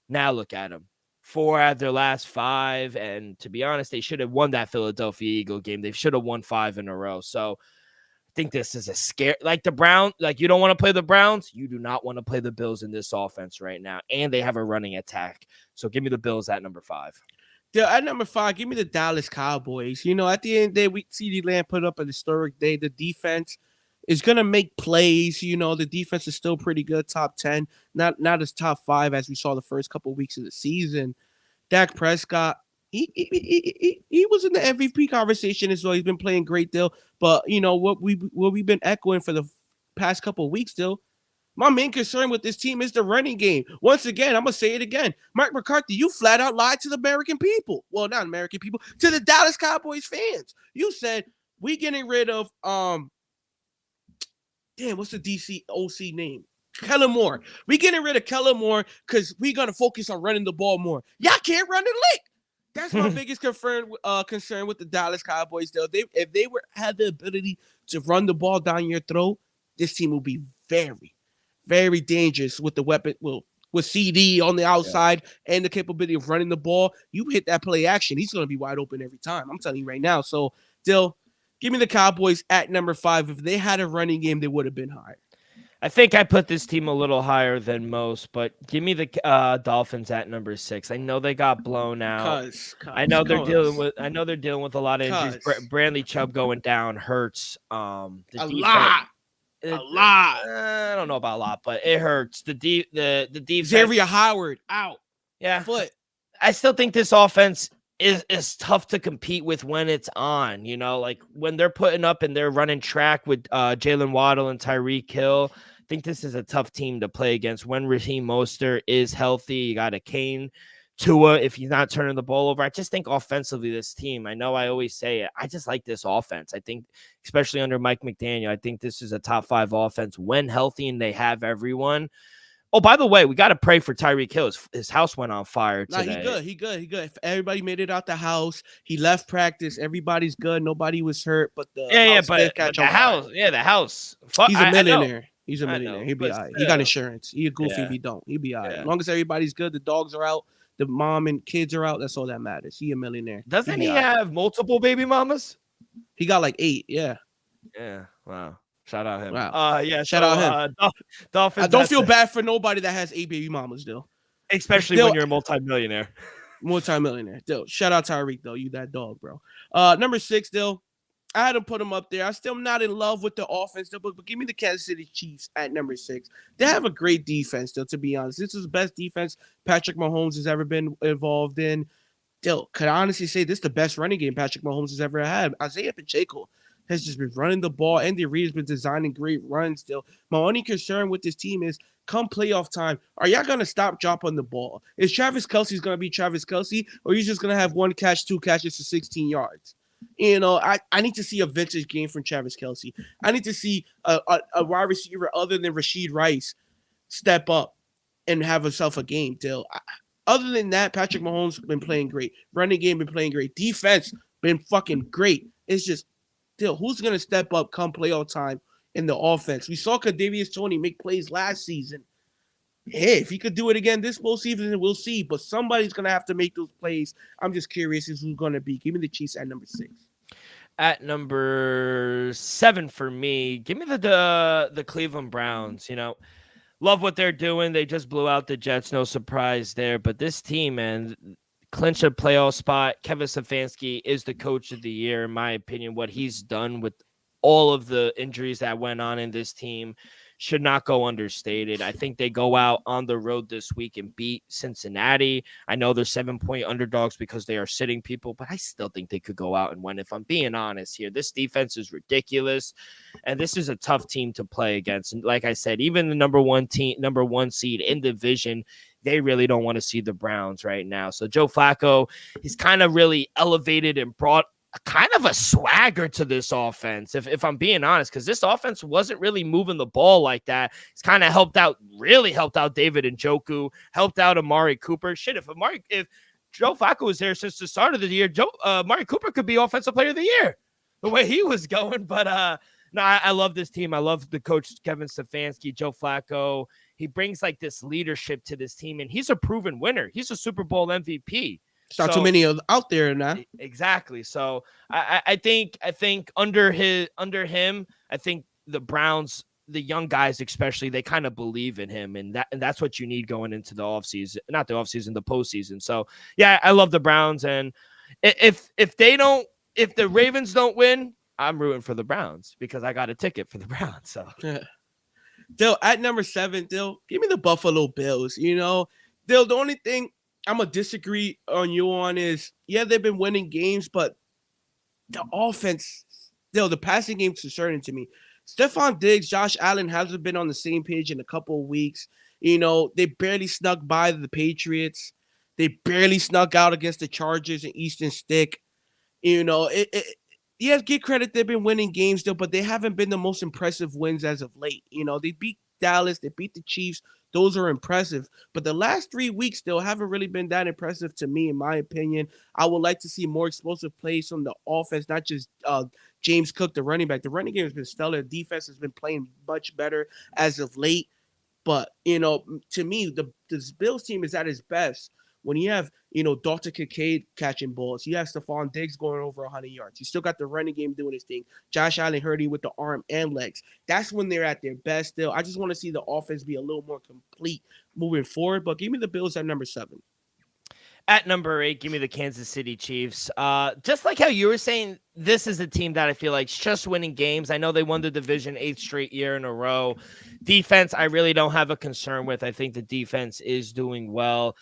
Now look at them. 4 out of their last 5, and to be honest, they should have won that Philadelphia Eagle game. They should have won 5 in a row. So I think this is a scare. Like the Browns, like you don't want to play the Browns. You do not want to play the Bills in this offense right now. And they have a running attack. So give me the Bills at number 5. At number 5, give me the Dallas Cowboys. At the end of the day, CeeDee Lamb put up an historic day. The defense is going to make plays. The defense is still pretty good, top 10. Not as top 5 as we saw the first couple of weeks of the season. Dak Prescott, he was in the MVP conversation as well. He's been playing great, Dill. But what we've been echoing for the past couple of weeks, Dill. My main concern with this team is the running game. Once again, I'm gonna say it again. Mike McCarthy, you flat out lied to the American people. Well, not American people, to the Dallas Cowboys fans. You said we getting rid of what's the DC OC name? Kellen Moore. We getting rid of Kellen Moore because we're gonna focus on running the ball more. Y'all can't run the lick. That's my biggest concern with the Dallas Cowboys. Though, if they had the ability to run the ball down your throat, this team will be very, very dangerous with the weapon. With CD on the outside and the capability of running the ball, you hit that play action, he's going to be wide open every time. I'm telling you right now. So, Dill, give me the Cowboys at number 5. If they had a running game, they would have been higher. I think I put this team a little higher than most, but give me the Dolphins at number 6. I know they got blown out. I know they're dealing with a lot of injuries. Bradley Chubb going down hurts. A lot. I don't know about a lot, but it hurts. The defense. Xavier Howard out. Yeah. Foot. I still think this offense is tough to compete with when it's on. Like when they're putting up and they're running track with Jalen Waddle and Tyreek Hill. I think this is a tough team to play against when Raheem Mostert is healthy. You got a Kane, Tua, if he's not turning the ball over. I just think offensively, this team, I know I always say it, I just like this offense. I think, especially under Mike McDaniel, I think this is a top 5 offense when healthy and they have everyone. Oh, by the way, we got to pray for Tyreek Hill. His house went on fire today. He good. Everybody made it out the house. He left practice. Everybody's good. Nobody was hurt. But the house. The house. Fuck, he's a millionaire. He's a I millionaire. know, He'll be but all right. He got still, insurance. He a goofy if yeah, he don't. He'll be all right. As yeah. long as everybody's good, the dogs are out, the mom and kids are out. That's all that matters. He a millionaire. Doesn't be he all right. have multiple baby mamas? He got like 8. Yeah. Yeah. Wow. Shout out him. Wow. Yeah. Shout So, out him. Dolphins. I don't that's feel it. bad for nobody that has 8 baby mamas, though. Especially Still, when you're a multimillionaire. multi-millionaire. Still, shout out Tyreek, though. You that dog, bro. Number 6, still. I had to put him up there. I'm still not in love with the offense, though, but give me the Kansas City Chiefs at number 6. They have a great defense, though, to be honest. This is the best defense Patrick Mahomes has ever been involved in. Still, could I honestly say this is the best running game Patrick Mahomes has ever had. Isaiah Pacheco has just been running the ball. Andy Reid has been designing great runs still. My only concern with this team is come playoff time, are y'all going to stop dropping the ball? Is Travis Kelce's going to be Travis Kelce, or are you just going to have 1 catch, 2 catches for 16 yards? You know, I need to see a vintage game from Travis Kelce. I need to see a wide receiver other than Rashid Rice step up and have himself a game, Dill. Other than that, Patrick Mahomes been playing great. Running game been playing great. Defense been fucking great. It's just, Dill, who's going to step up come playoff time in the offense? We saw Kadarius Toney make plays last season. Hey, if he could do it again this postseason, we'll see. But somebody's going to have to make those plays. I'm just curious who's going to be. Give me the Chiefs at number 6. At number 7 for me, give me the Cleveland Browns. You know, love what they're doing. They just blew out the Jets. No surprise there. But this team, man, clinch a playoff spot. Kevin Stefanski is the coach of the year, in my opinion. What he's done with all of the injuries that went on in this team should not go understated. I think they go out on the road this week and beat Cincinnati. I know they're 7-point underdogs because they are sitting people, but I still think they could go out and win. If I'm being honest here, this defense is ridiculous, and this is a tough team to play against. And like I said, even the number one seed in division, they really don't want to see the Browns right now. So Joe Flacco, he's kind of really elevated and brought kind of a swagger to this offense, if I'm being honest, because this offense wasn't really moving the ball like that. It's kind of really helped out David Njoku, helped out Amari Cooper. Shit, if Joe Flacco was there since the start of the year, Amari Cooper could be Offensive Player of the Year, the way he was going. But no, I love this team. I love the coach, Kevin Stefanski, Joe Flacco. He brings like this leadership to this team, and he's a proven winner. He's a Super Bowl MVP. It's not too many out there now. Exactly. So I think under him, I think the Browns, the young guys especially, they kind of believe in him, and that's what you need going into the offseason, not the offseason, the postseason. So yeah, I love the Browns, and if the Ravens don't win, I'm rooting for the Browns because I got a ticket for the Browns. So Dill, at number 7, Dill, give me the Buffalo Bills. You know, Dill, the only thing I'm going to disagree on you on is, yeah, they've been winning games, but the offense, Dill, the passing game's concerning to me. Stephon Diggs, Josh Allen hasn't been on the same page in a couple of weeks. You know, they barely snuck by the Patriots. They barely snuck out against the Chargers and Eastern Stick. You know, yeah, give credit, they've been winning games still, but they haven't been the most impressive wins as of late. You know, they beat Dallas, they beat the Chiefs. Those are impressive. But the last 3 weeks still haven't really been that impressive to me, in my opinion. I would like to see more explosive plays from the offense, not just James Cook, the running back. The running game has been stellar. Defense has been playing much better as of late. But, you know, to me, the Bills team is at its best when you have, you know, Dalton Kincaid catching balls. You have Stephon Diggs going over 100 yards. You still got the running game doing his thing. Josh Allen hurting with the arm and legs. That's when they're at their best still. I just want to see the offense be a little more complete moving forward. But give me the Bills at number 7. At number 8, give me the Kansas City Chiefs. Just like how you were saying, this is a team that I feel like is just winning games. I know they won the division 8th straight year in a row. Defense, I really don't have a concern with. I think the defense is doing well.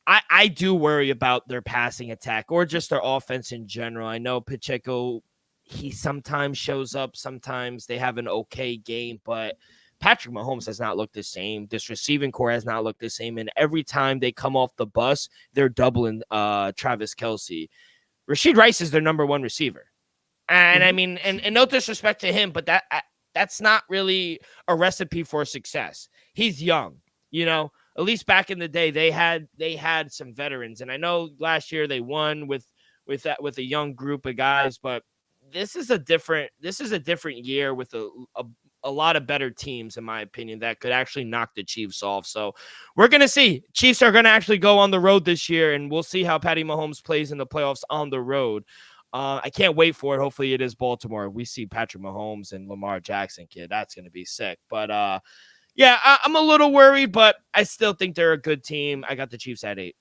I do worry about their passing attack or just their offense in general. I know Pacheco, he sometimes shows up. Sometimes they have an okay game, but Patrick Mahomes has not looked the same. This receiving core has not looked the same. And every time they come off the bus, they're doubling Travis Kelce. Rashid Rice is their number 1 receiver. And I mean, and no disrespect to him, but that's not really a recipe for success. He's young, you know. At least back in the day, they had some veterans, and I know last year they won with a young group of guys. But this is a different year with a a lot of better teams, in my opinion, that could actually knock the Chiefs off. So we're going to see. Chiefs are going to actually go on the road this year, and we'll see how Patty Mahomes plays in the playoffs on the road. I can't wait for it. Hopefully it is Baltimore. We see Patrick Mahomes and Lamar Jackson, kid. That's going to be sick. But, yeah, I'm a little worried, but I still think they're a good team. I got the Chiefs at 8.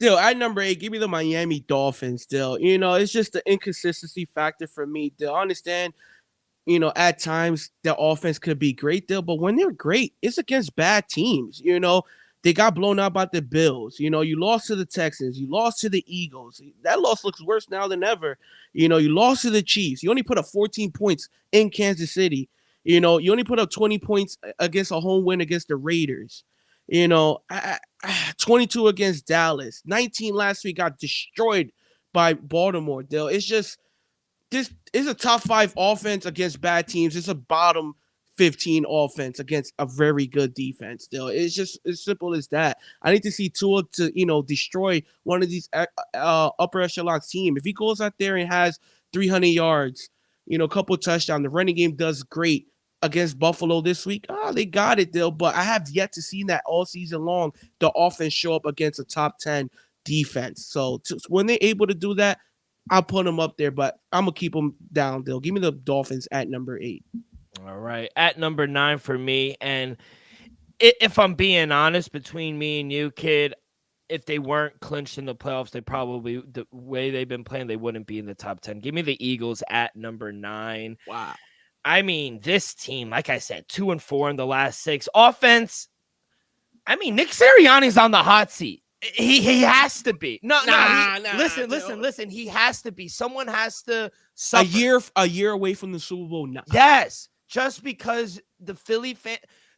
Still, at number 8, give me the Miami Dolphins. Still, it's just the inconsistency factor for me. To understand, at times the offense could be great, but when they're great, it's against bad teams. They got blown out by the Bills. You lost to the Texans. You lost to the Eagles. That loss looks worse now than ever. You lost to the Chiefs. You only put up 14 points in Kansas City. You only put up 20 points against a home win against the Raiders. 22 against Dallas. 19 last week, got destroyed by Baltimore. Dale, it's just this is a top 5 offense against bad teams. It's a bottom 15 offense against a very good defense. Still, it's just as simple as that. I need to see Tua to destroy one of these upper echelon team. If he goes out there and has 300 yards, a couple touchdowns, the running game does great against Buffalo this week. They got it, Dill, but I have yet to see that all season long. The offense show up against a top 10 defense. So when they're able to do that, I'll put them up there, but I'm gonna keep them down, Dill. Give me the Dolphins at number 8. All right. At number 9 for me. And if I'm being honest, between me and you, kid, if they weren't clinched in the playoffs, they probably, the way they've been playing, they wouldn't be in the top 10. Give me the Eagles at number 9. Wow. I mean, this team, like I said, 2-4 in the last 6. Offense, I mean, Nick Sirianni's on the hot seat. He has to be. Listen. He has to be. Someone has to suffer. A year away from the Super Bowl. Nah. Yes, just because the Philly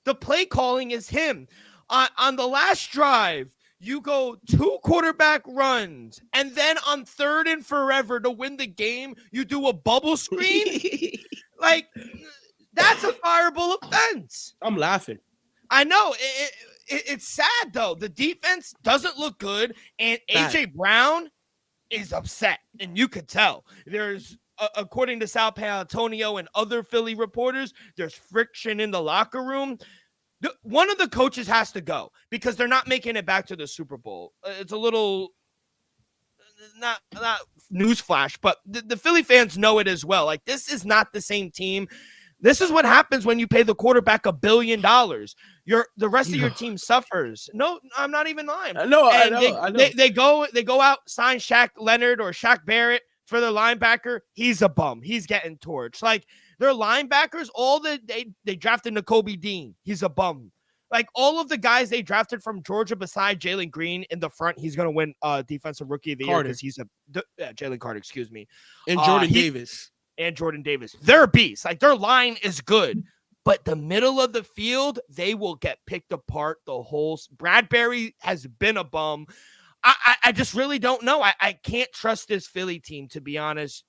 the play calling is him. On the last drive, you go 2 quarterback runs, and then on 3rd and forever to win the game, you do a bubble screen. Like, that's a fireable offense. I'm laughing. I know. It's sad, though. The defense doesn't look good, and A.J. Brown is upset, and you could tell. There's, according to Sal Paolantonio and other Philly reporters, there's friction in the locker room. One of the coaches has to go because they're not making it back to the Super Bowl. It's a little not newsflash, but the Philly fans know it as well. Like, this is not the same team. This is what happens when you pay the quarterback $1 billion. The rest of your team suffers. No, I'm not even lying. I know. They go out, sign Shaq Leonard or Shaq Barrett for their linebacker. He's a bum. He's getting torched. Like, their linebackers, they drafted Nakobe Dean. He's a bum. Like, all of the guys they drafted from Georgia beside Jalen Green in the front, he's going to win Defensive Rookie of the Year because he's Jalen Carter, excuse me. And Jordan Davis. And Jordan Davis. They're beasts. Like, their line is good. But the middle of the field, they will get picked apart the whole. Bradbury has been a bum. I just really don't know. I can't trust this Philly team, to be honest.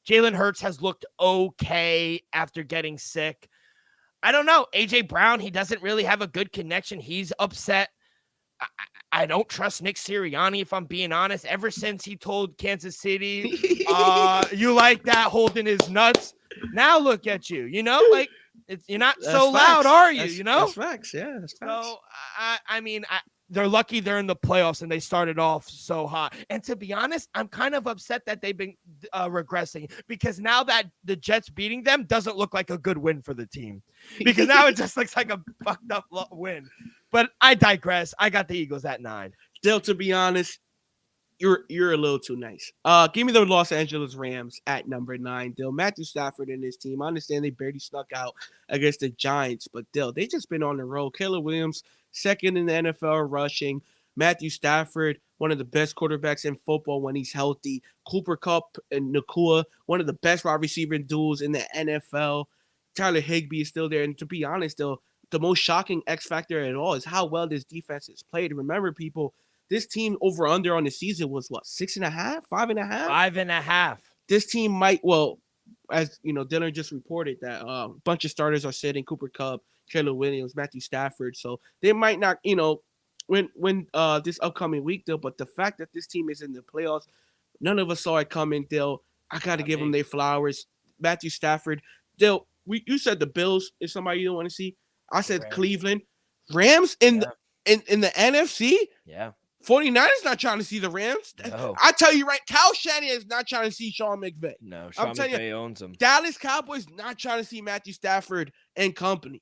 Jalen Hurts has looked okay after getting sick. I don't know. A.J. Brown, he doesn't really have a good connection. He's upset. I don't trust Nick Sirianni, if I'm being honest. Ever since he told Kansas City, you like that, holding his nuts. Now look at you, like you're not that's so facts. Loud, are you? That's facts. Yeah, that's facts. So I mean, they're lucky they're in the playoffs and they started off so hot. And to be honest, I'm kind of upset that they've been regressing because now that the Jets beating them doesn't look like a good win for the team because now it just looks like a fucked up win. But I digress. I got the Eagles at 9. Still, to be honest, you're a little too nice. Give me the Los Angeles Rams at number 9. Dill, Matthew Stafford and his team. I understand they barely snuck out against the Giants, but Dill, they just been on the road. Caleb Williams, 2nd in the NFL rushing. Matthew Stafford, one of the best quarterbacks in football when he's healthy. Cooper Kupp and Nakua, one of the best wide receiver duels in the NFL. Tyler Higbee is still there. And to be honest, Dill, the most shocking X factor at all is how well this defense has played. Remember, people, this team over under on the season was what, 6.5, 5.5? 5.5. This team might, as Dylan just reported that a bunch of starters are sitting: Cooper Kupp, Caleb Williams, Matthew Stafford. So they might not, win this upcoming week, Dill. But the fact that this team is in the playoffs, none of us saw it coming, Dill. I got to give them their flowers. Matthew Stafford, Dill, you said the Bills is somebody you don't want to see. I said Rams. Cleveland. Rams in the NFC? Yeah. 49ers not trying to see the Rams. No. I tell you right, Kyle Shanahan is not trying to see Sean McVay. No, Sean McVay owns him. Dallas Cowboys not trying to see Matthew Stafford and company.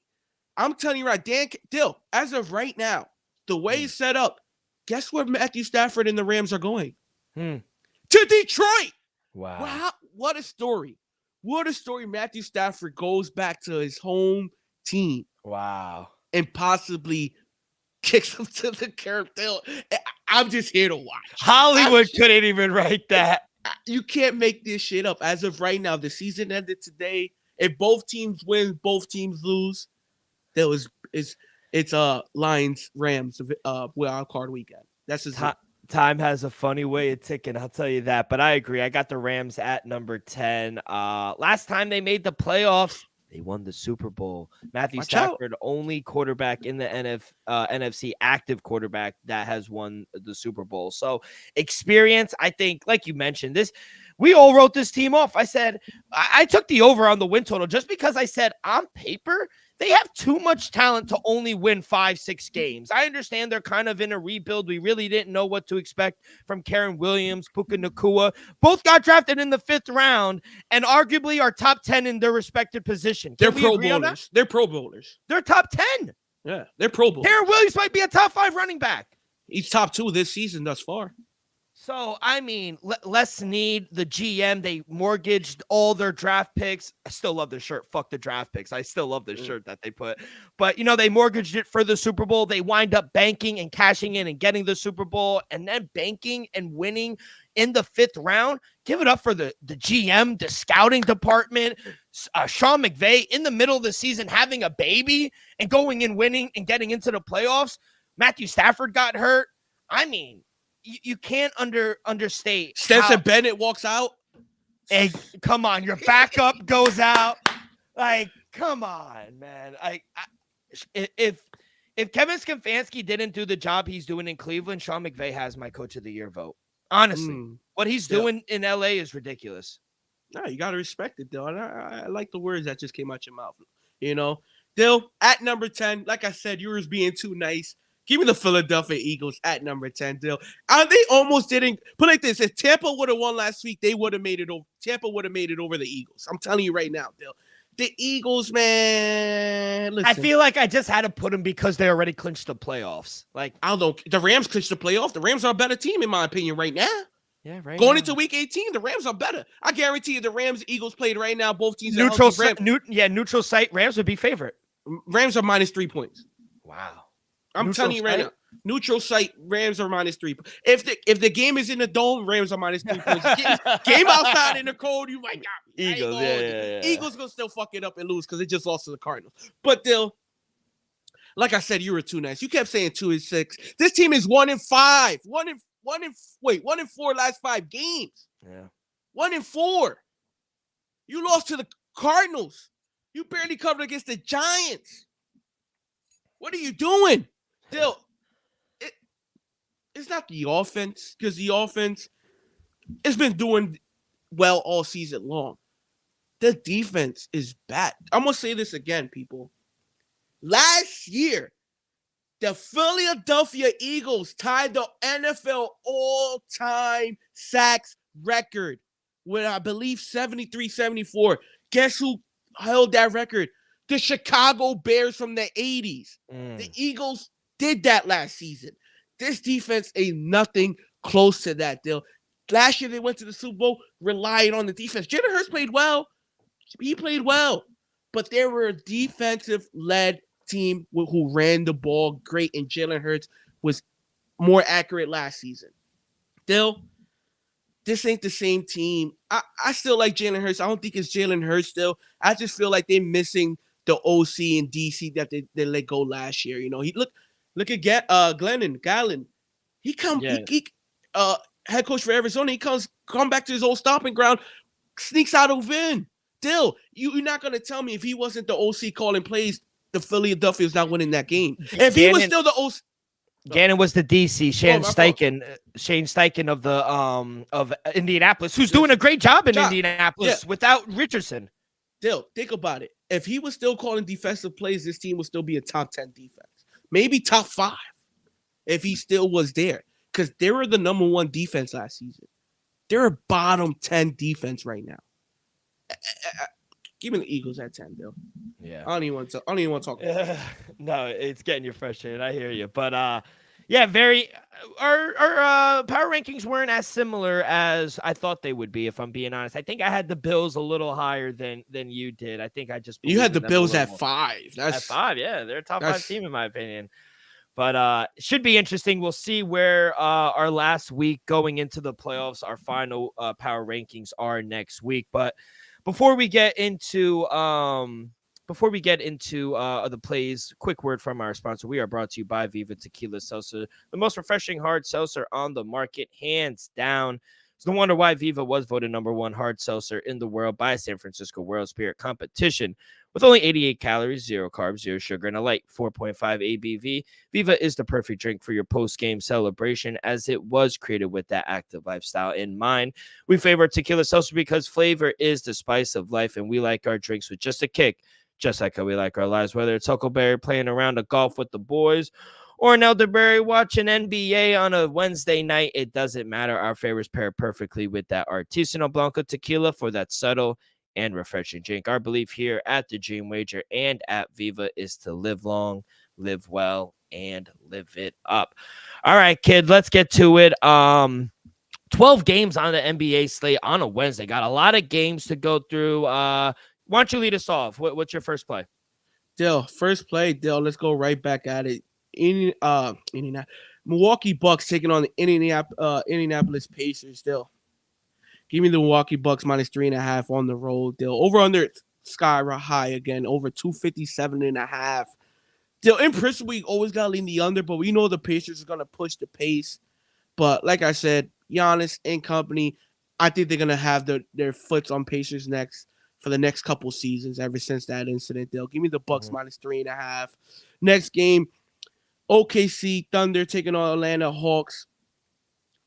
I'm telling you right, Dill, as of right now, the way it's set up, guess where Matthew Stafford and the Rams are going? To Detroit. Wow. What a story. What a story. Matthew Stafford goes back to his home team. Wow. And possibly kicks him to the curb. I'm just here to watch. Hollywood couldn't even write that. You can't make this shit up. As of right now, the season ended today. If both teams win, both teams lose, it's Lions Rams wild card weekend. That's just time has a funny way of ticking, I'll tell you that. But I agree. I got the Rams at number 10. Last time they made the playoffs, they won the Super Bowl. Matthew Stafford, only quarterback in the NFC, active quarterback that has won the Super Bowl. So experience, I think, like you mentioned, we all wrote this team off. I said, I took the over on the win total just because I said on paper, they have too much talent to only win 5-6 games. I understand they're kind of in a rebuild. We really didn't know what to expect from Karen Williams, Puka Nacua. Both got drafted in the 5th round and arguably are top 10 in their respective position. They're Pro Bowlers. They're Pro Bowlers. They're top 10. Yeah, they're Pro Bowlers. Karen Williams might be a top 5 running back. He's top 2 this season thus far. So, I mean, Les Snead, the GM, they mortgaged all their draft picks. I still love their shirt. Fuck the draft picks. I still love the shirt that they put. But, they mortgaged it for the Super Bowl. They wind up banking and cashing in and getting the Super Bowl and then banking and winning in the 5th round. Give it up for the GM, the scouting department, Sean McVay in the middle of the season having a baby and going and winning and getting into the playoffs. Matthew Stafford got hurt. I mean, you can't understate. Stetson Bennett walks out. Hey, come on. Your backup goes out. Like, come on, man. If Kevin Stefanski didn't do the job he's doing in Cleveland, Sean McVay has my coach of the year vote. Honestly, what he's doing in LA is ridiculous. No, you got to respect it, though. And I like the words that just came out your mouth. Dill, at number 10, like I said, yours being too nice. Give me the Philadelphia Eagles at number 10, Dill. They almost didn't. Put it like this. If Tampa would have won last week, they would have made it over. Tampa would have made it over the Eagles. I'm telling you right now, Dill. The Eagles, man. Listen, I feel like I just had to put them because they already clinched the playoffs. Like, the Rams clinched the playoff. The Rams are a better team, in my opinion, right now. Yeah, right. Going into week 18, the Rams are better. I guarantee you the Rams, Eagles played right now. Both teams are neutral site. Rams would be favorite. Rams are -3 points. Wow. I'm telling you right now. Neutral site, Rams are -3. If the game is in the dome, Rams are -3 points. Game outside in the cold, you might got me. Eagles, yeah. Eagles gonna still fuck it up and lose because they just lost to the Cardinals. But Dill, like I said, you were too nice. You kept saying 2-6. This team is 1-5. 1-4 last 5 games. Yeah. 1-4. You lost to the Cardinals. You barely covered against the Giants. What are you doing? Dill, it's not the offense, because the offense has been doing well all season long. The defense is bad. I'm going to say this again, people. Last year, the Philadelphia Eagles tied the NFL all-time sacks record with, I believe, 73-74. Guess who held that record? The Chicago Bears from the 80s. The Eagles did that last season. This defense ain't nothing close to that, Dill. Last year they went to the Super Bowl relying on the defense. Jalen Hurts played well. He played well. But they were a defensive-led team who ran the ball great, and Jalen Hurts was more accurate last season. Dill, this ain't the same team. I still like Jalen Hurts. I don't think it's Jalen Hurts still. I just feel like they're missing the OC and DC that they let go last year. Look at Galen. He head coach for Arizona. He come back to his old stomping ground, sneaks out a win. Dill, you're not gonna tell me if he wasn't the OC calling plays, the Philadelphia's not winning that game. If he was still the OC. Gannon was the DC. Shane Steichen of the of Indianapolis, who's doing a great job in Indianapolis without Richardson. Dill, think about it. if he was still calling defensive plays, this team would still be a top 10 defense, maybe top 5, if he still was there. Because they were the number 1 defense last season. They're a bottom 10 defense right now. Give me the Eagles at 10, Bill. Yeah. I don't even want to talk about it. No, it's getting you frustrated. I hear you. But yeah, our power rankings weren't as similar as I thought they would be, if I'm being honest. I think I had the Bills a little higher than you did. I think I just You had the believed in them a Bills little at more. 5. That's At 5, yeah. They're a top 5 that's- team in my opinion. But it should be interesting. We'll see where our last week going into the playoffs, our final power rankings are next week. But before we get into the plays, quick word from our sponsor. We are brought to you by Viva Tequila Seltzer, the most refreshing hard seltzer on the market, hands down. It's no wonder why Viva was voted number 1 hard seltzer in the world by San Francisco World Spirit Competition. With only 88 calories, 0 carbs, 0 sugar, and a light 4.5 ABV, Viva is the perfect drink for your post-game celebration, as it was created with that active lifestyle in mind. We favor tequila seltzer because flavor is the spice of life, and we like our drinks with just a kick, just like how we like our lives. Whether it's Huckleberry playing a round of golf with the boys, or an elderberry watching NBA on a Wednesday night, it doesn't matter. Our favorites pair perfectly with that Artisanal Blanco tequila for that subtle and refreshing drink. Our belief here at the Dream Wager and at Viva is to live long, live well, and live it up. All right, kid, let's get to it. 12 games on the NBA slate on a Wednesday. Got a lot of games to go through. Why don't you lead us off? What's your first play? Dill, first play, Dill. Let's go right back at it. Milwaukee Bucks taking on the Indianapolis Pacers. Dill, give me the Milwaukee Bucks minus 3.5 on the road. Dill, over under sky high again, over 257.5. Dill, in Princeton, we always gotta lean the under, but we know the Pacers are gonna push the pace. But like I said, Giannis and company, I think they're gonna have their foots on Pacers next for the next couple seasons. Ever since that incident, Dill, give me the Bucks minus 3.5. Next game, OKC Thunder taking on Atlanta Hawks.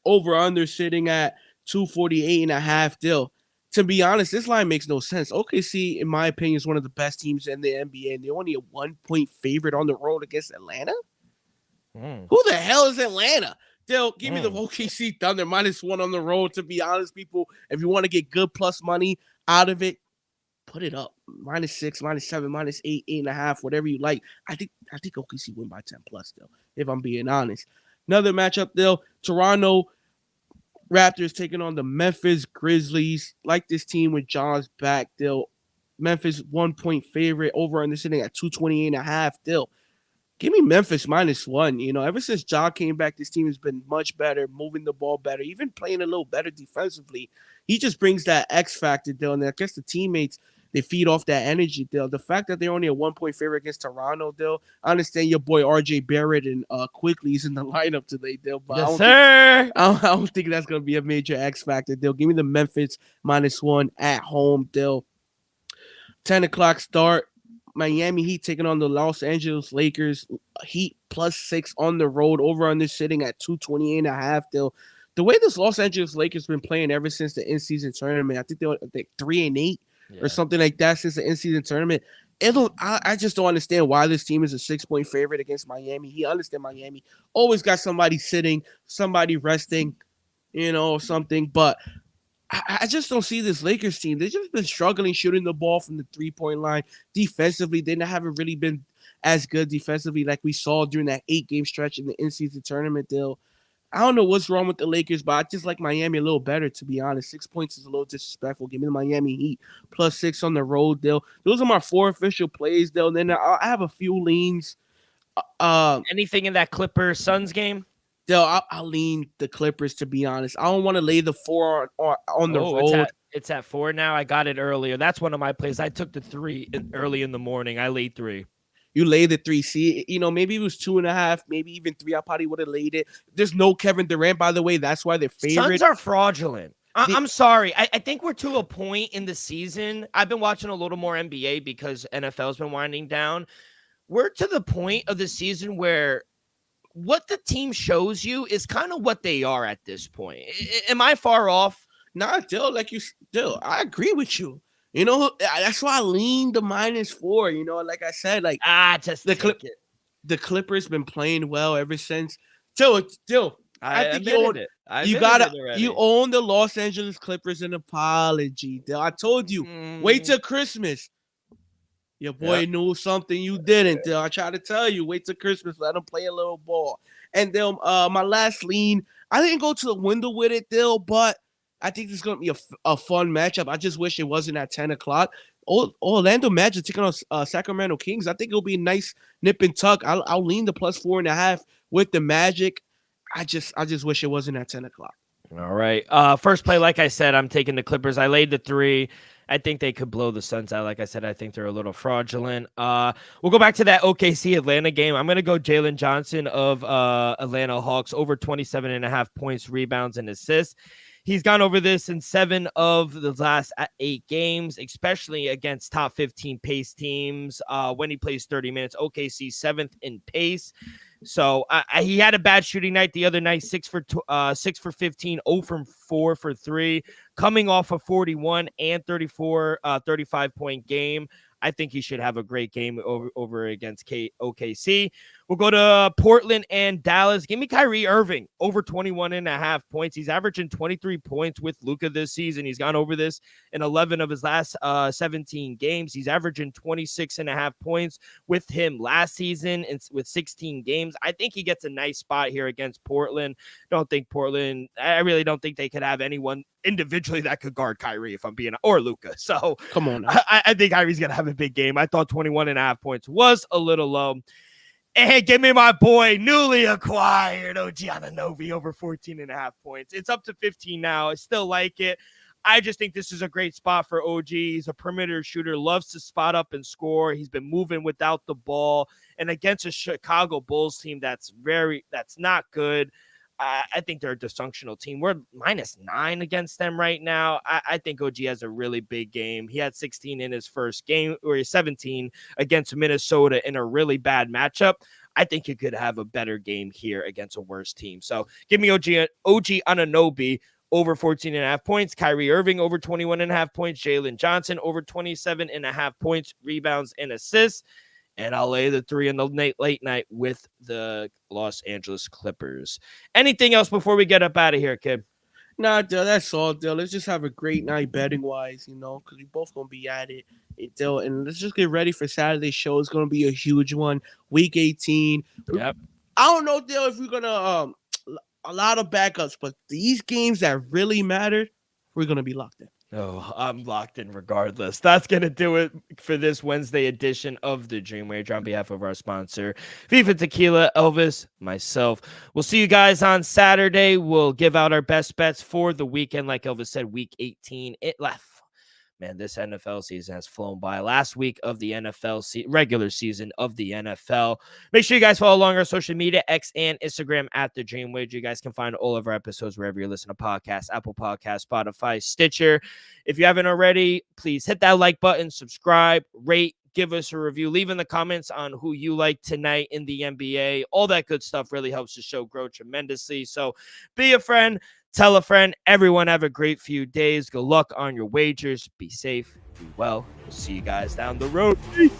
Over under sitting at 248.5. Dill, to be honest, this line makes no sense. OKC, in my opinion, is one of the best teams in the NBA, and they're only a 1-point favorite on the road against Atlanta. Who the hell is Atlanta? Dill, give me the OKC Thunder minus 1 on the road. To be honest, people, if you want to get good plus money out of it, put it up. -6, -7, -8, 8.5, whatever you like. I think OKC win by 10 plus, Dill, if I'm being honest. Another matchup, Dill, Toronto Raptors taking on the Memphis Grizzlies. Like this team with John's back, Dill. Memphis 1-point favorite, over under sitting at 228.5. Dill, give me Memphis -1. You know, ever since Ja came back, this team has been much better, moving the ball better, even playing a little better defensively. He just brings that X factor, Dill, and I guess the teammates, they feed off that energy, Dill. The fact that they're only a 1-point favorite against Toronto, Dill, I understand your boy RJ Barrett and Quickly is in the lineup today, Dill, but I don't think that's going to be a major X factor, Dill. Give me the Memphis -1 at home, Dill. 10 o'clock start. Miami Heat taking on the Los Angeles Lakers. Heat +6 on the road, over under sitting at 228.5. Dill, the way this Los Angeles Lakers been playing ever since the in-season tournament, I think they're 3-8 or something like that since the in-season tournament. I just don't understand why this team is a 6-point favorite against Miami. He understands Miami always got somebody sitting, somebody resting, you know, something. But I just don't see this Lakers team. They've just been struggling shooting the ball from the 3-point line. Defensively, they haven't really been as good defensively like we saw during that 8-game stretch in the in-season tournament, Dill. I don't know what's wrong with the Lakers, but I just like Miami a little better, to be honest. 6 points is a little disrespectful. Give me the Miami Heat +6 on the road, Dill. Those are my 4 official plays, Dill. And then I have a few leans. Anything in that Clippers Suns game? Dill, I'll lean the Clippers, to be honest. I don't want to lay the 4 on the road. It's at 4 now. I got it earlier. That's one of my plays. I took the 3 early in the morning. I laid 3. You laid the 3. See, you know, maybe it was 2.5, maybe even 3. I probably would have laid it. There's no Kevin Durant, by the way. That's why they're favorite. Suns are fraudulent. I'm sorry. I think we're to a point in the season. I've been watching a little more NBA because NFL's been winding down. We're to the point of the season where what the team shows you is kind of what they are at this point. Am I far off? Nah, Dill, Dill, I agree with you. You know, that's why I leaned the -4. You know, like I said, like just the take it. the Clippers been playing well ever since. Still, I think you own it. you own the Los Angeles Clippers an apology. Dill. I told you, wait till Christmas. Your boy knew something you didn't. Dill. I tried to tell you, wait till Christmas, let him play a little ball. And then my last lean, I didn't go to the window with it, Dill, but I think this is going to be a fun matchup. I just wish it wasn't at 10 o'clock. Orlando Magic taking on Sacramento Kings. I think it'll be a nice nip and tuck. I'll lean the +4.5 with the Magic. I just wish it wasn't at 10 o'clock. All right. First play, like I said, I'm taking the Clippers. I laid the 3. I think they could blow the Suns out. Like I said, I think they're a little fraudulent. We'll go back to that OKC Atlanta game. I'm going to go Jalen Johnson of Atlanta Hawks over 27.5 points, rebounds, and assists. He's gone over this in 7 of the last 8 games, especially against top 15 pace teams. When he plays 30 minutes, OKC 7th in pace. So he had a bad shooting night the other night, 6 for 15, 0 from 4 for 3, coming off a 41 and 35-point game. I think he should have a great game over against OKC. We'll go to Portland and Dallas. Give me Kyrie Irving over 21.5 points. He's averaging 23 points with Luka this season. He's gone over this in 11 of his last 17 games. He's averaging 26.5 points with him last season and with 16 games. I think he gets a nice spot here against Portland. I really don't think they could have anyone individually that could guard Kyrie or Luka. So come on. I think Kyrie's going to have a big game. I thought 21.5 points was a little low. And give me my boy, newly acquired OG Anunoby over 14.5 points. It's up to 15 now. I still like it. I just think this is a great spot for OG. He's a perimeter shooter, loves to spot up and score. He's been moving without the ball. And against a Chicago Bulls team that's not good, I think they're a dysfunctional team. We're -9 against them right now. I think OG has a really big game. He had 16 in his first game, or 17 against Minnesota in a really bad matchup. I think he could have a better game here against a worse team. So give me OG Anunoby over 14.5 points. Kyrie Irving over 21.5 points. Jalen Johnson over 27.5 points, rebounds, and assists. And I'll lay the 3 in the late night with the Los Angeles Clippers. Anything else before we get up out of here, kid? Nah, Dill, that's all, Dill. Let's just have a great night betting-wise, because we both going to be at it, Dill. And let's just get ready for Saturday's show. It's going to be a huge one. Week 18. Yep. I don't know, Dill, if we're going to a lot of backups, but these games that really matter, we're going to be locked in. Oh, I'm locked in regardless. That's going to do it for this Wednesday edition of the Dream Wager. On behalf of our sponsor, FIFA Tequila, Elvis, myself. We'll see you guys on Saturday. We'll give out our best bets for the weekend. Like Elvis said, week 18. It left. Man, this NFL season has flown by. Last week of the NFL regular season of the NFL. Make sure you guys follow along our social media, X and Instagram at The Dream Wager. You guys can find all of our episodes wherever you listen to podcasts, Apple Podcasts, Spotify, Stitcher. If you haven't already, please hit that like button, subscribe, rate, give us a review, leave in the comments on who you like tonight in the NBA. All that good stuff really helps the show grow tremendously. So be a friend. Tell a friend. Everyone have a great few days. Good luck on your wagers. Be safe. Be well. We'll see you guys down the road. Peace.